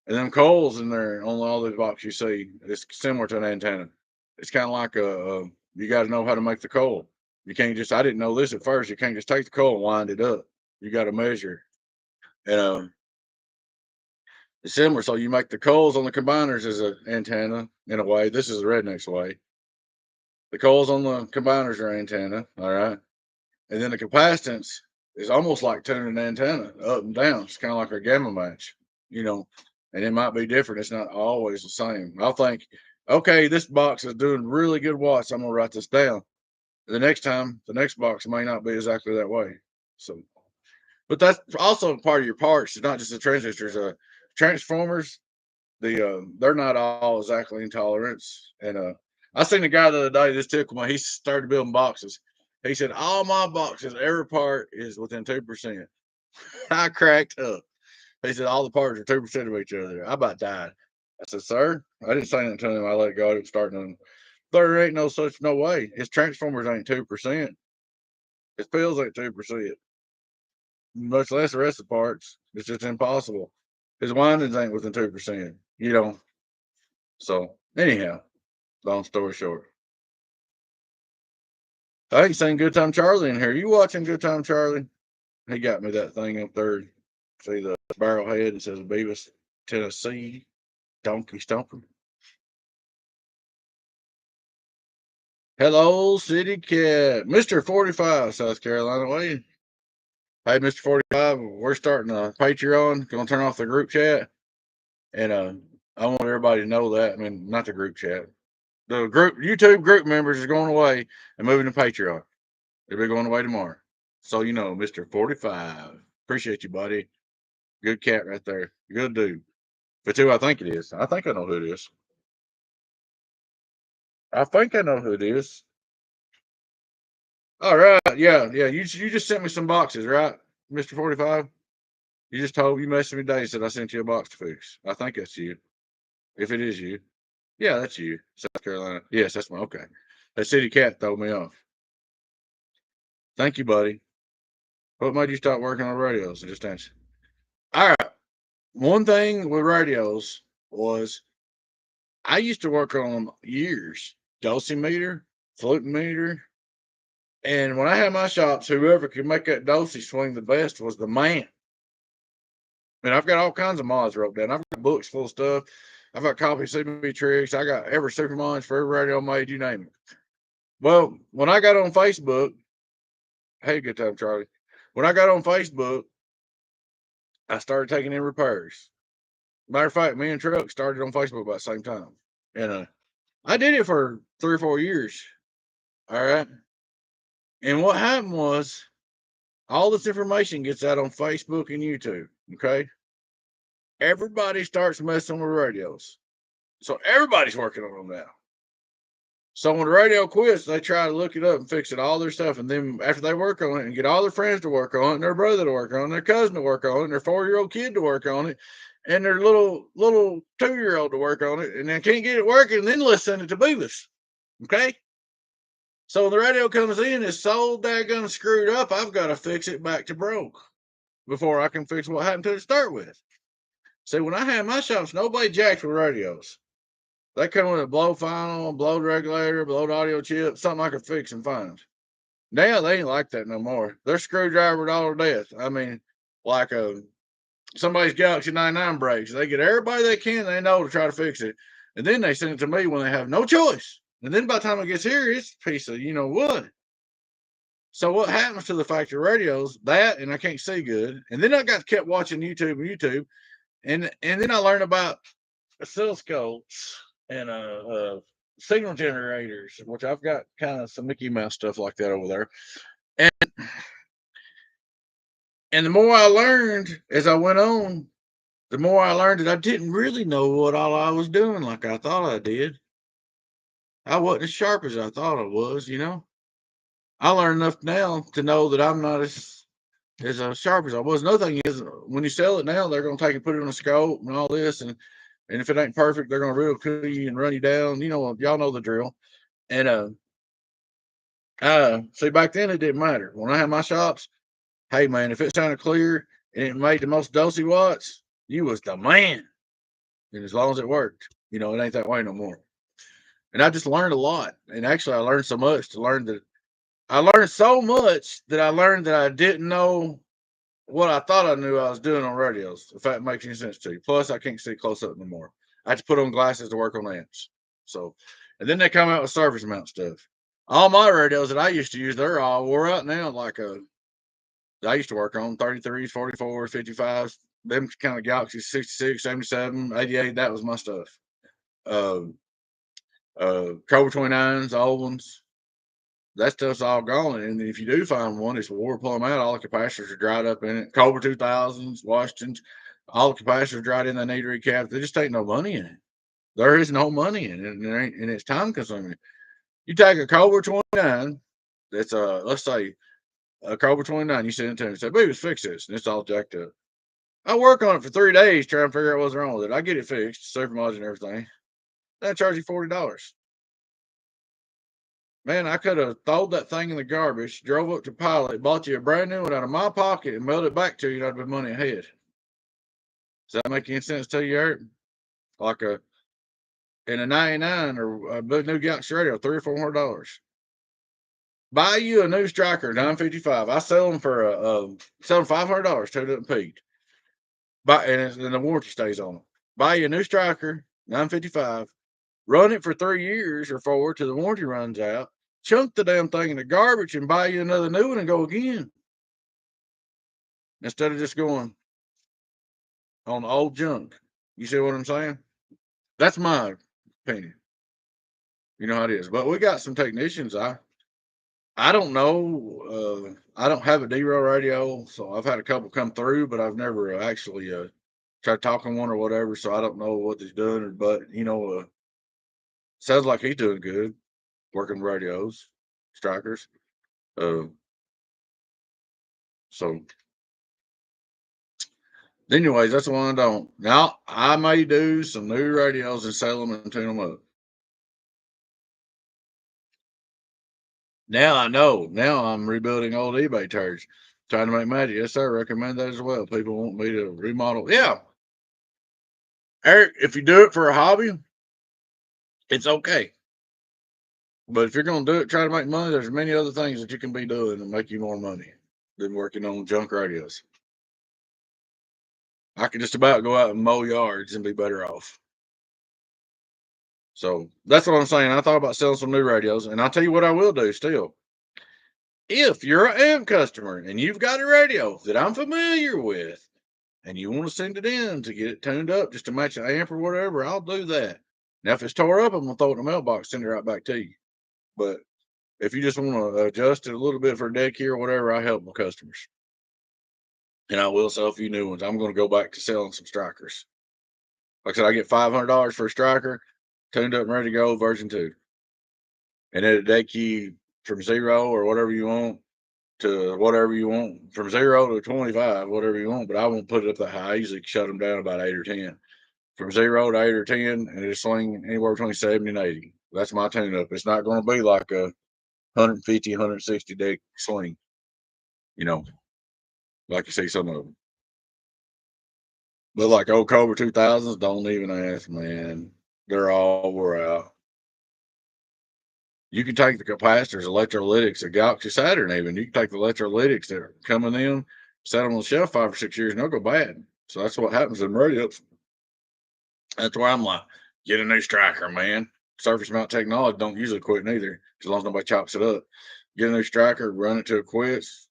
[SPEAKER 1] And them coils in there on all the box you see, it's similar to an antenna. It's kind of like you got to know how to make the coil. You can't just, I didn't know this at first. You can't just take the coil and wind it up. You got to measure. And it's similar. So you make the coils on the combiners as an antenna in a way. This is the Redneck's way. The coils on the combiners are antenna. All right. And then the capacitance is almost like tuning an antenna up and down. It's kind of like a gamma match, you know, and it might be different. It's not always the same. I'll think, okay, this box is doing really good watts. I'm going to write this down. The next time, the next box may not be exactly that way. So, but that's also part of your parts. It's not just the transistors. Transformers, they're not all exactly in tolerance. And I seen a guy the other day. This tickled me. He started building boxes. He said all my boxes, every part is within 2%. I cracked up. He said all the parts are 2% of each other. I about died. I said, sir, I didn't say that to him. I let it go. I didn't start nothing. There ain't no way. His transformers ain't 2%. His pills ain't 2%. Much less the rest of the parts. It's just impossible. His windings ain't within 2%. You know. So anyhow, long story short, I ain't seen Good Time Charlie in here. You watching Good Time Charlie? He got me that thing up there. See the barrel head that says Beavis, Tennessee, Donkey Stomper. Hello, City Cat, Mr. 45, South Carolina. Way. Hey, Mr. 45, we're starting a Patreon. Gonna turn off the group chat, and I want everybody to know that. I mean, not the group chat. The group YouTube group members is going away and moving to Patreon. They'll be going away tomorrow. So you know, Mr. 45. Appreciate you, buddy. Good cat right there. Good dude. But who I think it is. I think I know who it is. I think I know who it is. All right. Yeah. Yeah. You just sent me some boxes, right, Mr. 45? You just told you messaged me today said I sent you a box to fix. I think that's you. If it is you. Yeah, that's you. South Carolina. Yes, that's my okay. That city cat threw me off. Thank you, buddy. What made you start working on radios? Just answer. All right. One thing with radios was I used to work on them years. Dosimeter, flute meter. And when I had my shops, whoever could make that dosage swing the best was the man. And I've got all kinds of mods wrote down. I've got books full of stuff. I've got copy CB tricks. I got every super mods for every radio made, you name it. Well, when I got on Facebook, hey, good time, Charlie. When I got on Facebook, I started taking in repairs. Matter of fact, me and Truck started on Facebook about the same time. And I did it for 3 or 4 years. All right. And what happened was all this information gets out on Facebook and YouTube. Okay. Everybody starts messing with radios. So everybody's working on them now. So when the radio quits, they try to look it up and fix it, all their stuff. And then after they work on it and get all their friends to work on it, and their brother to work on it, and their cousin to work on it, and their 4-year-old kid to work on it, and their little 2-year-old to work on it, and they can't get it working, then let's send it to Beavis. Okay? So when the radio comes in, it's so daggone screwed up, I've got to fix it back to broke before I can fix what happened to it to start with. See, when I had my shops, nobody jacked with radios. They come with a blow final, blow regulator, blowed audio chip, something I could fix and find. Now they ain't like that no more. They're screwdrivered all to death. I mean, like somebody's Galaxy 99 breaks. They get everybody they can they know to try to fix it. And then they send it to me when they have no choice. And then by the time it gets here, it's a piece of wood. So what happens to the factory radios? That and I can't see good. And then I kept watching YouTube, and then I learned about oscilloscopes and signal generators, which I've got kind of some Mickey Mouse stuff like that over there. And the more I learned as I went on, the more I learned that I didn't really know what all I was doing like I thought I did. I wasn't as sharp as I thought I was, I learned enough now to know that I'm not as sharp as I was. Another thing is when you sell it now, they're gonna take and put it on a scope and all this, and if it ain't perfect, they're gonna ridicule you and run you down. Y'all know the drill. And see, back then it didn't matter. When I had my shops, hey man, if it sounded clear and it made the most dosy watts, you was the man. And as long as it worked, it ain't that way no more. And I just learned a lot. And actually I learned so much to learn that I learned so much that I learned that I didn't know what I thought I knew I was doing on radios, if that makes any sense to you. Plus, I can't see close up no more. I had to put on glasses to work on amps. So, and then they come out with surface mount stuff. All my radios that I used to use, they're all wore out now. Like I used to work on 33s, 44s, 55s, them kind of Galaxies, 66, 77, 88. That was my stuff. Uh, Cobra 29s, old ones. That stuff's all gone. And if you do find one, it's wore plumb out. All the capacitors are dried up in it. Cobra 2000s, Washingtons, all the capacitors dried in. They need recaps. There just ain't no money in it. There is no money in it, and it's time consuming. You take a Cobra 29, that's let's say a Cobra 29, you send it to me and say, baby, let's fix this. And it's all jacked up. I work on it for 3 days trying to figure out what's wrong with it. I get it fixed, super mods and everything. Then I charge you $40. Man, I could have thrown that thing in the garbage, drove up to Pilot, bought you a brand new one out of my pocket, and mailed it back to you. That'd be money ahead. Does that make any sense to you, Eric? Like in a 99 or a new Galaxy radio, $300 or $400. Buy you a new Striker, 955. I sell them for sell them $500, towed up and peaked. And the warranty stays on them. Buy you a new Striker, 955. Run it for 3 years or 4 till the warranty runs out. Chunk the damn thing in the garbage and buy you another new one and go again. Instead of just going on the old junk. You see what I'm saying? That's my opinion. You know how it is. But we got some technicians. I don't know. I don't have a D-Rail radio, so I've had a couple come through, but I've never actually tried talking one or whatever, so I don't know what he's doing. But, sounds like he's doing good, working radios, strikers. So anyways, that's the one I don't. Now I may do some new radios and sell them and tune them up. Now I know. Now I'm rebuilding old eBay turds, trying to make magic. Yes, sir. Recommend that as well. People want me to remodel. Yeah, Eric, if you do it for a hobby, it's okay. But if you're going to do it, try to make money. There's many other things that you can be doing to make you more money than working on junk radios. I could just about go out and mow yards and be better off. So that's what I'm saying. I thought about selling some new radios, and I'll tell you what I will do still. If you're an AMP customer and you've got a radio that I'm familiar with and you want to send it in to get it tuned up just to match an amp or whatever, I'll do that. Now, if it's tore up, I'm going to throw it in the mailbox, send it right back to you. But if you just want to adjust it a little bit for a dead key or whatever, I help my customers. And I will sell a few new ones. I'm going to go back to selling some strikers. Like I said, I get $500 for a striker, tuned up and ready to go, version 2. And then a dead key from 0 or whatever you want to whatever you want, from 0 to 25, whatever you want. But I won't put it up that high. I usually shut them down about 8 or 10. From 0 to 8 or 10, and it's swing anywhere between 70 and 80. That's my tune up. It's not going to be like a 150, 160 deck swing. You know, like you see some of them. But like old Cobra 2000s, don't even ask, man. They're all wore out. You can take the capacitors, electrolytics, the Galaxy Saturn even. You can take the electrolytics that are coming in, set them on the shelf 5 or 6 years, and they'll go bad. So that's what happens in radios. That's why I'm like, get a new striker, man. Surface mount technology don't usually quit neither, as long as nobody chops it up. Get a new striker, run it till it quits.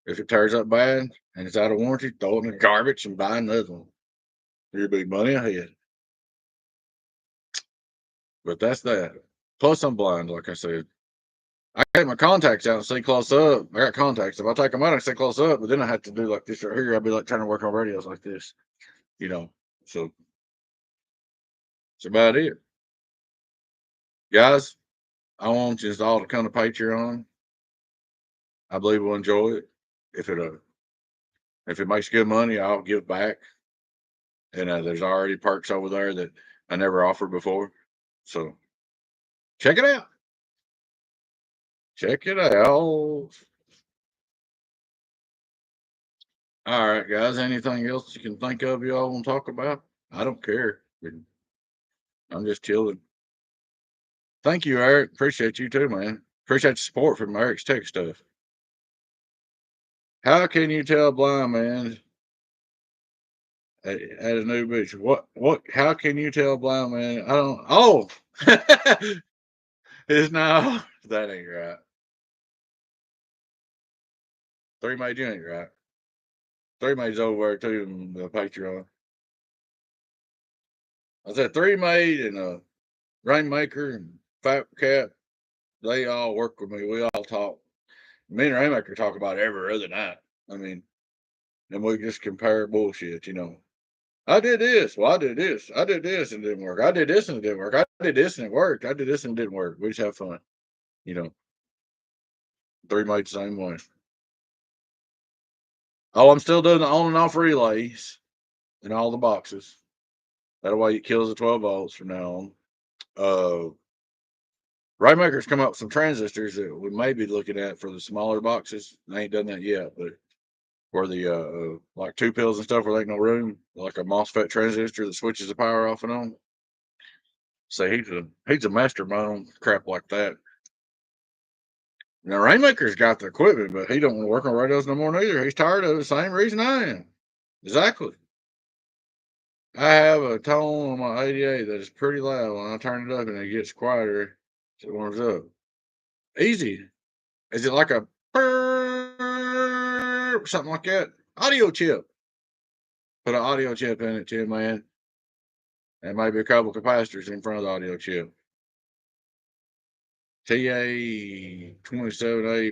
[SPEAKER 1] If it tears up bad and it's out of warranty, throw it in the garbage and buy another one. You'll be money ahead. But that's that. Plus, I'm blind, like I said. I take my contacts out and see close up. I got contacts. If I take them out, I see close up, but then I have to do like this right here. I'll be like trying to work on radios like this, you know. So that's about it. Guys, I want you all to come to Patreon. I believe we'll enjoy it. If it makes good money, I'll give back. And there's already perks over there that I never offered before. So check it out. Check it out. All right, guys. Anything else you can think of y'all want to talk about? I don't care. I'm just chilling. Thank you, Eric. Appreciate you too, man. Appreciate the support from Eric's Tech Stuff. How can you tell a blind man at a new beach? How can you tell a blind man? I don't, oh, it's now, that ain't right. 3 made you ain't right. 3 made's over there too in the Patreon. I said 3 made and Rainmaker and Fat Cat, they all work with me. We all talk. Me and Rainmaker talk about it every other night. I mean, and we just compare bullshit, you know. I did this. Well, I did this. I did this and it didn't work. I did this and it didn't work. I did this and it worked. I did this and it didn't work. We just have fun, you know. 3 made the same way. Oh, I'm still doing the on and off relays in all the boxes. That way it kills the 12 volts from now on. Rainmaker's come up with some transistors that we may be looking at for the smaller boxes. They ain't done that yet, but for the like 2 pills and stuff where there ain't no room, like a MOSFET transistor that switches the power off and on. So he's a mastermind on crap like that. Now Rainmaker's got the equipment, but he don't want to work on radios no more neither. He's tired of it. The same reason I am. Exactly. I have a tone on my 88 that is pretty loud. When I turn it up and it gets quieter, it warms up. Easy. Is it like a something like that? Audio chip. Put an audio chip in it, too, man. And maybe a couple capacitors in front of the audio chip. TA27A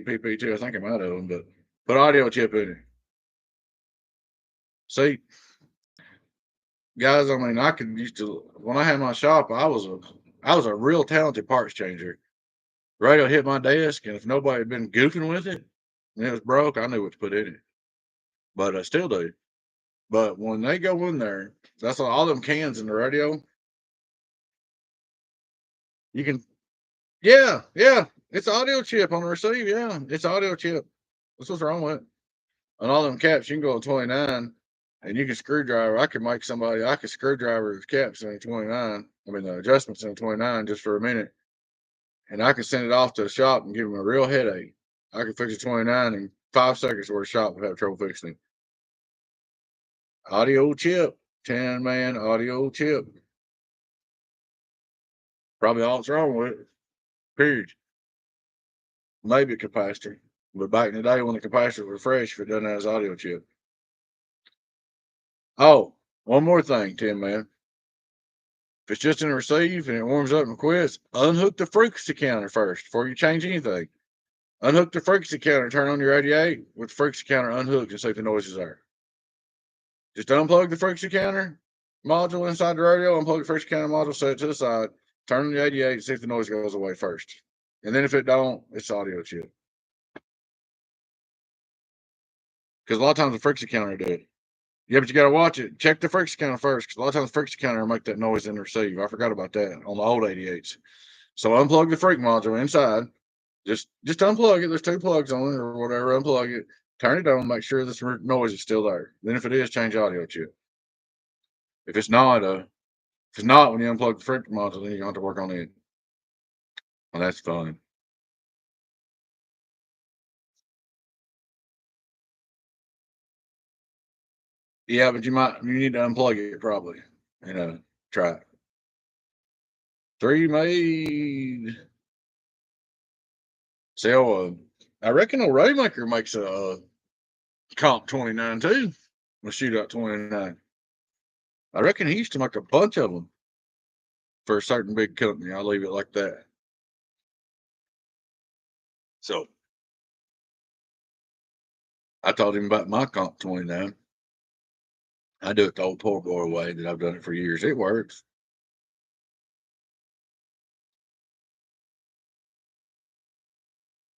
[SPEAKER 1] PP2, I think I might have them, but put audio chip in it. See, guys, I mean, I could used to, when I had my shop, I was a real talented parts changer. Radio hit my desk, and if nobody had been goofing with it and it was broke, I knew what to put in it. But I still do. But when they go in there, that's all them cans in the radio. You can, yeah, it's audio chip on the receive. Yeah, it's audio chip. That's what's wrong with it. On all them caps, you can go to 29, and you can screwdriver. I could screwdriver the caps in 29. I mean, the adjustments in 29 just for a minute, and I can send it off to the shop and give them a real headache. I can fix a 29 in 5 seconds where the shop would have trouble fixing it. Audio chip, 10-man audio chip. Probably all that's wrong with it. Period. Maybe a capacitor. But back in the day when the capacitors were fresh, if it doesn't have his audio chip. Oh, one more thing, 10-man. If it's just in a receive and it warms up and quits, unhook the frequency counter first before you change anything. Unhook the frequency counter, turn on your 88 with the frequency counter unhooked and see if the noise is there. Just unplug the frequency counter module inside the radio, unplug the frequency counter module, set it to the side, turn on the 88 and see if the noise goes away first. And then if it don't, it's audio chip. Because a lot of times the frequency counter do it. Yeah, but you got to watch it. Check the frequency counter first, because a lot of times the frequency counter will make that noise in the receive. I forgot about that on the old 88s. So unplug the freak module inside, Just unplug it. There's 2 plugs on it or whatever. Unplug it. Turn it on. Make sure this noise is still there. Then if it is, change audio chip. If it's not, when you unplug the frequency module, then you have to work on it. And that's fun. Yeah, but you need to unplug it probably. Try it. 3 made. So I reckon a Raymaker makes a Comp 29 too. A Shootout 29. I reckon he used to make a bunch of them for a certain big company. I'll leave it like that. So I told him about my Comp 29. I do it the old poor boy way that I've done it for years. It works.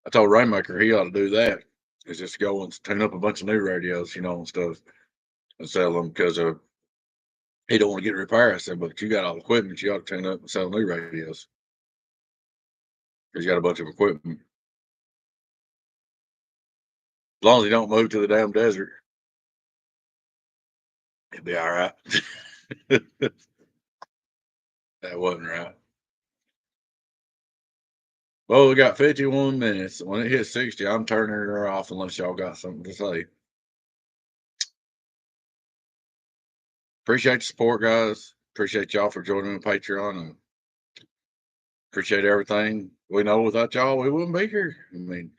[SPEAKER 1] I told Rainmaker he ought to do that. Is just go and tune up a bunch of new radios, and stuff, and sell them because he don't want to get repaired. I said, but you got all the equipment, you ought to tune up and sell new radios because you got a bunch of equipment. As long as he don't move to the damn desert, it'll be all right. That wasn't right. Well, we got 51 minutes. When it hits 60, I'm turning her off unless y'all got something to say. Appreciate the support, guys. Appreciate y'all for joining the Patreon and appreciate everything. We know without y'all, we wouldn't be here. I mean,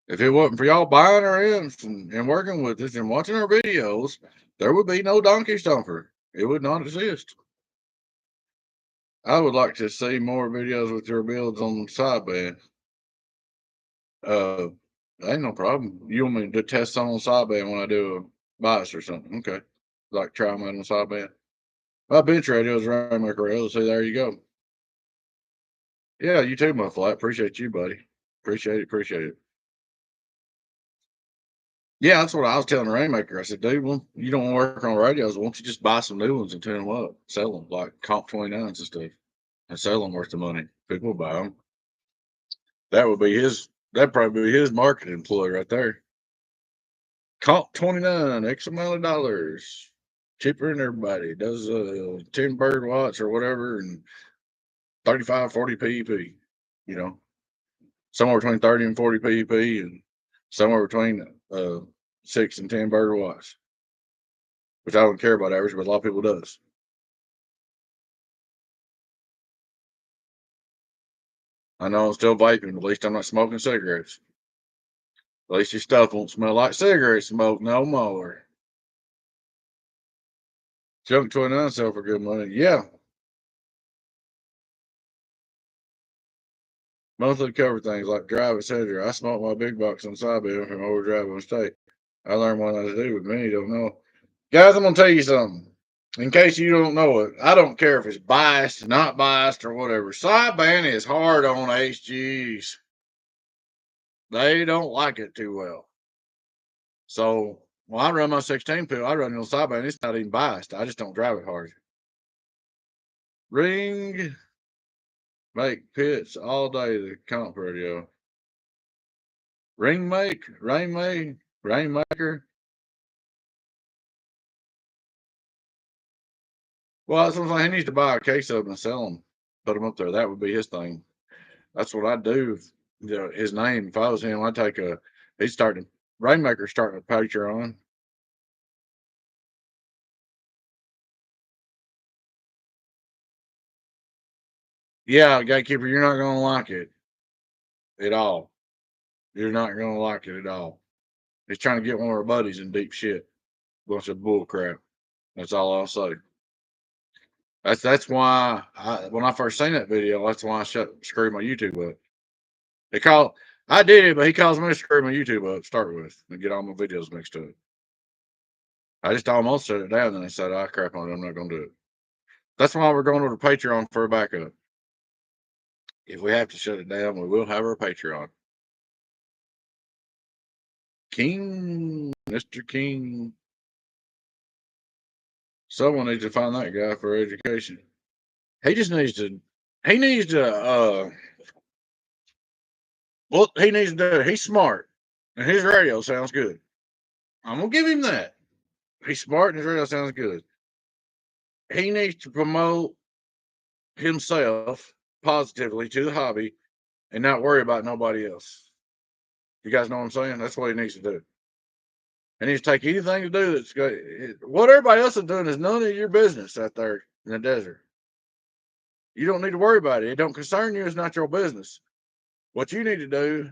[SPEAKER 1] if it wasn't for y'all buying our ends and working with us and watching our videos, there would be no Donkey Stomper. It would not exist. I would like to see more videos with your builds on sideband. Ain't no problem. You want me to test on sideband when I do a bias or something? Okay. Like try them out on sideband. My bench radio is Rainmaker radio. So there you go. Yeah, you too, my flat. Appreciate you, buddy. Appreciate it. Yeah, that's what I was telling the Rainmaker. I said, dude, well, you don't want to work on radios. Why don't you just buy some new ones and tune them up, sell them like Comp 29s and stuff, and sell them worth the money. People will buy them. That'd probably be his marketing employee right there. Comp 29, X amount of dollars, cheaper than everybody. Does 10 bird watts or whatever, and 35, 40 PEP. Somewhere between 30 and 40 PEP, and somewhere between 6 and 10 bird watts. Which I don't care about average, but a lot of people does. I know I'm still vaping, but at least I'm not smoking cigarettes. At least your stuff won't smell like cigarette smoke no more. Junk 29 sell for good money. Yeah. Monthly cover things like drive, etc. I smoke my big box on sideband from overdrive on state. I learned what I do, but many don't know. Guys, I'm gonna tell you something. In case you don't know it, I don't care if it's biased, not biased, or whatever. Sideband is hard on HGs. They don't like it too well. So when I run my 16 pill, I run it on sideband. It's not even biased. I just don't drive it hard. Ring, make pits all day. The comp radio. Rainmaker. Well, that's what I'm saying. He needs to buy a case of them and sell them. Put them up there. That would be his thing. That's what I'd do. His name. If I was him, I'd take a. He's starting. Rainmaker's starting a Patreon. Yeah, gatekeeper, you're not gonna like it at all. You're not gonna like it at all. He's trying to get one of our buddies in deep shit. Bunch of bull crap. That's all I'll say. That's why when I first seen that video, that's why I screwed my YouTube up. I did it, but he calls me to screw my YouTube up to start with and get all my videos mixed up. I just almost shut it down, and I said, crap on it, I'm not gonna do it. That's why we're going to the Patreon for a backup. If we have to shut it down, we will have our Patreon. King, Mr. King. Someone needs to find that guy for education. He just needs to Well, he needs to do it. He's smart, and his radio sounds good. I'm gonna give him that. He's smart, and his radio sounds good. He needs to promote himself positively to the hobby and not worry about nobody else. You guys know what I'm saying? That's what he needs to do. He needs to take anything to do that's good. What everybody else is doing is none of your business out there in the desert. You don't need to worry about it. It don't concern you. It's not your business. What you need to do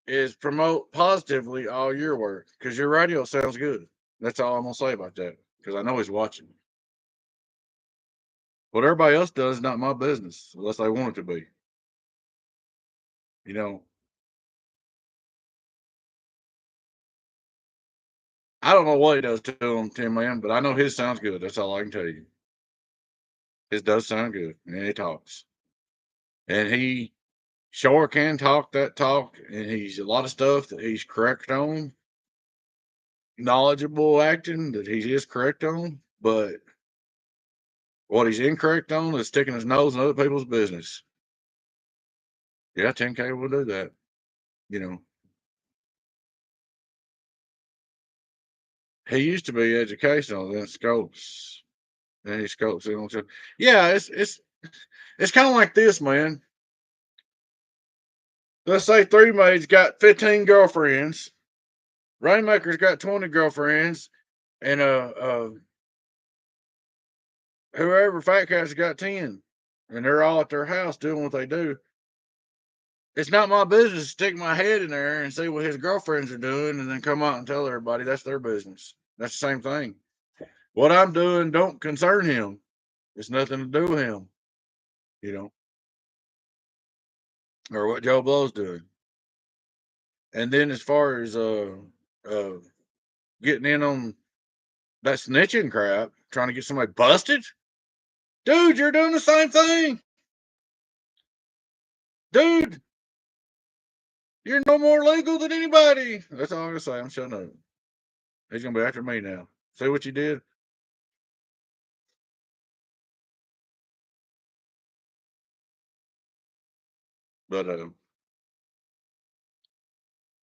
[SPEAKER 1] is promote positively all your work because your radio sounds good. That's all I'm gonna say about that because I know he's watching. What everybody else does is not my business unless they want it to be. You know, I don't know what he does to him, Tim Man, but I know his sounds good. That's all I can tell you. His does sound good, and he talks, and he sure can talk that talk, and he's a lot of stuff that he's correct on, knowledgeable acting that he is correct on, but what he's incorrect on is sticking his nose in other people's business. Yeah, 10K will do that. You know, he used to be educational, then scopes, then he scopes in on. Yeah, it's kind of like this, man. Let's say Three Maids got 15 girlfriends, Rainmaker's got 20 girlfriends, and whoever Fat Cat's got 10, and they're all at their house doing what they do. It's not my business to stick my head in there and see what his girlfriends are doing and then come out and tell everybody that's their business. That's the same thing. What I'm doing don't concern him. It's nothing to do with him, you know, or what Joe Blow's doing. And then as far as uh getting in on that snitching crap, trying to get somebody busted, dude, you're doing the same thing. Dude, you're no more legal than anybody. That's all I'm gonna say. I'm shutting up. He's gonna be after me now. See what you did? But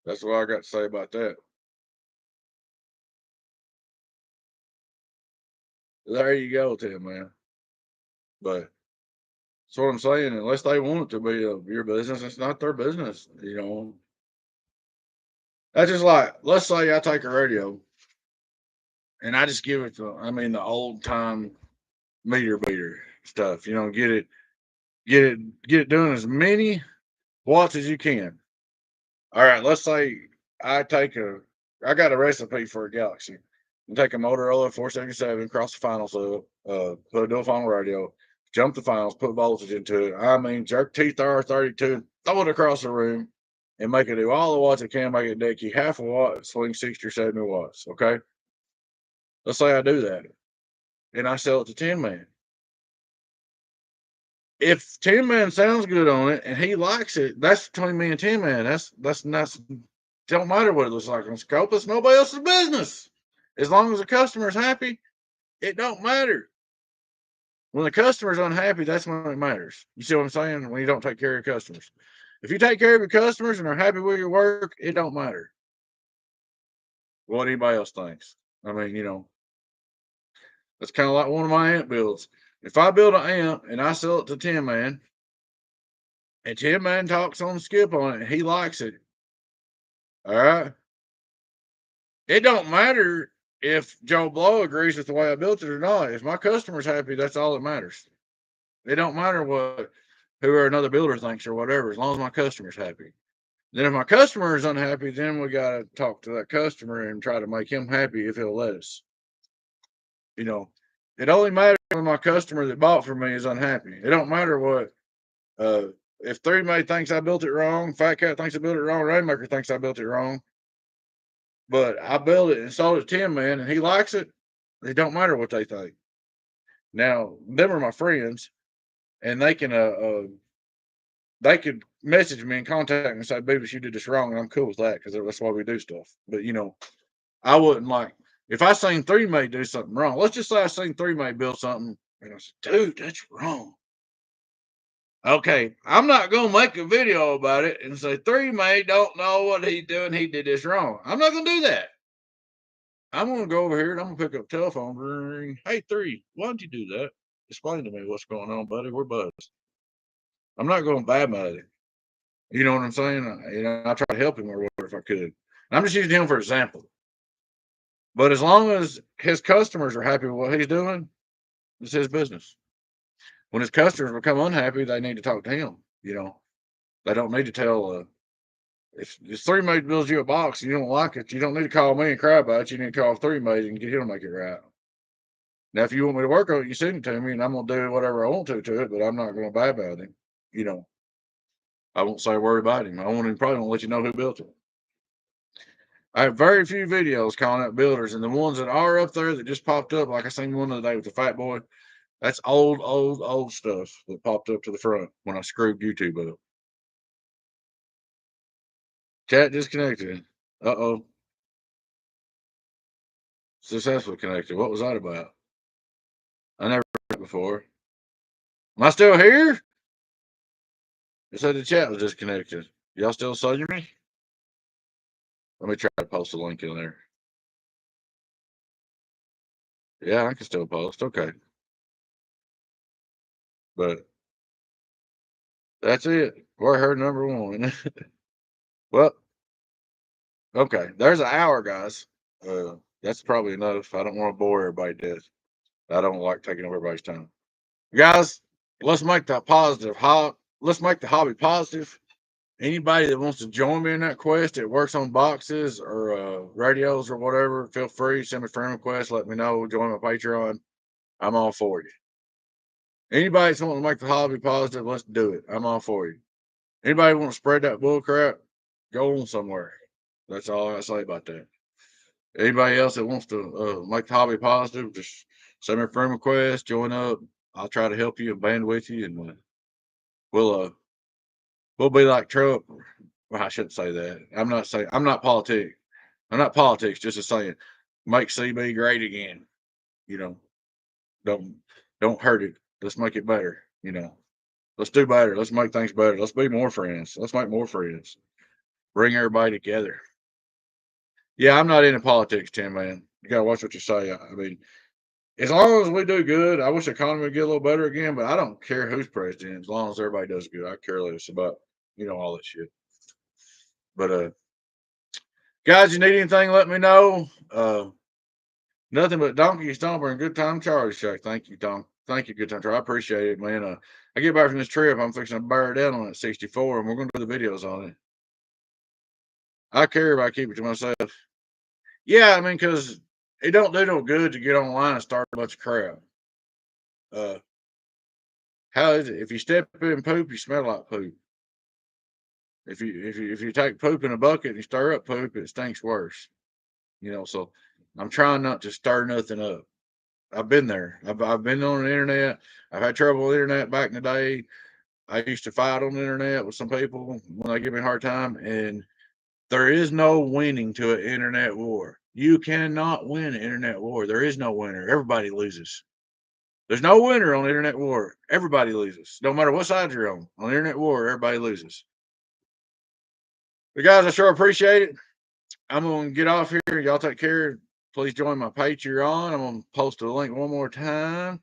[SPEAKER 1] that's what I got to say about that. There you go, Tim, man. But that's what I'm saying. Unless they want it to be your business, it's not their business. You know, that's just like, let's say I take a radio and I just give it to, I mean, the old time meter beater stuff. You know, get it doing as many watts as you can. All right, let's say I take a, I got a recipe for a Galaxy. You take a Motorola 477, cross the finals up, put a dual final radio, jump the finals, put voltage into it. I mean, jerk TR32, throw it across the room, and make it do all the watts it can, make it deck you half a watt, swing 60 or 70 watts. Okay. Let's say I do that and I sell it to 10 Man. If 10 Man sounds good on it and he likes it, that's between me and 10 Man. That's not, don't matter what it looks like on scope. It's nobody else's business. As long as the customer's happy, it don't matter. When the customer's unhappy, that's when it matters. You see what I'm saying? When you don't take care of your customers. If you take care of your customers and are happy with your work, it don't matter what anybody else thinks. I mean, you know, that's kind of like one of my amp builds. If I build an amp and I sell it to 10 Man, and 10 Man talks on skip on it, and he likes it. All right. It don't matter if Joe Blow agrees with the way I built it or not. If my customer's happy, that's all that matters. It don't matter what whoever another builder thinks or whatever, as long as my customer's happy. Then if my customer is unhappy, then we gotta talk to that customer and try to make him happy if he'll let us. You know, it only matters when my customer that bought from me is unhappy. It don't matter what uh if Three May thinks I built it wrong, Fat Cat thinks I built it wrong, Rainmaker thinks I built it wrong. But I built it and sold it to 10 Man and he likes it. It don't matter what they think. Now, them are my friends, and they could message me and contact me and say, Beavis, you did this wrong, and I'm cool with that because that's why we do stuff. But you know, I wouldn't like if I seen Three May do something wrong. Let's just say I seen Three May build something, and I said, dude, that's wrong. Okay, I'm not gonna make a video about it and say three mate don't know what he's doing. He did this wrong. I'm not gonna do that. I'm gonna go over here and I'm gonna pick up the telephone. Ring. Hey, three, why don't you do that? Explain to me what's going on, buddy. We're buds. I'm not going badmouth him. You know what I'm saying? I try to help him or whatever if I could. And I'm just using him for example. But as long as his customers are happy with what he's doing, it's his business. When his customers become unhappy, they need to talk to him. They don't need to tell. If three mate builds you a box and you don't like it, you don't need to call me and cry about it. You need to call three mate and get him to make it right. Now, if you want me to work on it, you send it to me, and I'm gonna do whatever I want to it. But I'm not gonna bad about him. You know, I won't say a word about him. I won't even probably won't let you know who built it. I have very few videos calling out builders, and the ones that are up there that just popped up, like I seen one the other day with the fat boy, that's old stuff that popped up to the front when I screwed YouTube up. Chat disconnected. Uh-oh. Successfully connected. What was that about? I never heard it before. Am I still here? It said the chat was disconnected. Y'all still seeing me? Let me try to post a link in there. Yeah, I can still post. Okay. But that's it. We're her number one. Well, okay. There's an hour, guys. That's probably enough. I don't want to bore everybody to death. I don't like taking up everybody's time. Guys, let's make the positive let's make the hobby positive. Anybody that wants to join me in that quest that works on boxes or radios or whatever, feel free. Send me a friend request. Let me know. Join my Patreon. I'm all for you. Anybody that's wanting to make the hobby positive, let's do it. I'm all for you. Anybody want to spread that bull crap, go on somewhere. That's all I say about that. Anybody else that wants to make the hobby positive, just send me a friend request, join up. I'll try to help you and band with you, and we'll be like Trump. Well, I shouldn't say that. I'm not politics. I'm not politics. Just a saying, make CB great again. You know, don't don't hurt it. Let's make it better. Let's do better. Let's make things better. Let's be more friends. Let's make more friends. Bring everybody together. Yeah, I'm not into politics, Tim, man. You gotta watch what you say. I mean, as long as we do good, I wish the economy would get a little better again, but I don't care who's president as long as everybody does good. I care less about, all that shit. But guys, you need anything, let me know. Nothing but Donkey Stomper and Good Time Charlie Shack. Thank you, Don. Thank you, Good Time Charlie. I appreciate it, man. I get back from this trip, I'm fixing to bear down on that 64, and we're gonna do the videos on it. I care if I keep it to myself. Yeah, I mean, because it don't do no good to get online and start a bunch of crap. How is it? If you step in poop, you smell like poop. If you take poop in a bucket and you stir up poop, it stinks worse. So I'm trying not to stir nothing up. I've been there. I've been on the internet. I've had trouble with the internet back in the day. I used to fight on the internet with some people when they give me a hard time, and there is no winning to an internet war. You cannot win an internet war. There is no winner. Everybody loses. There's no winner on the internet war. Everybody loses. No matter what side you're on. On the internet war, everybody loses. But guys, I sure appreciate it. I'm gonna get off here. Y'all take care. Please join my Patreon. I'm gonna post a link one more time.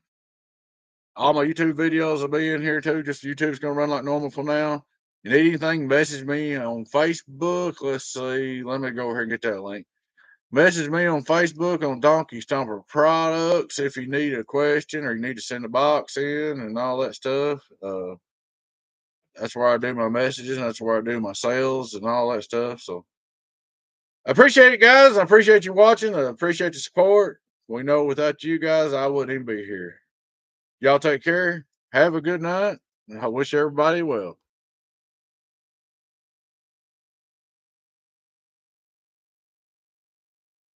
[SPEAKER 1] All my YouTube videos will be in here too. Just YouTube's gonna run like normal for now. You need anything, message me on Facebook. Let's see. Let me go over here and get that link. Message me on Facebook on Donkey Stomper Products if you need a question or you need to send a box in and all that stuff. That's where I do my messages and that's where I do my sales and all that stuff. So I appreciate it, guys. I appreciate you watching. I appreciate the support. We know without you guys, I wouldn't even be here. Y'all take care. Have a good night. And I wish everybody well.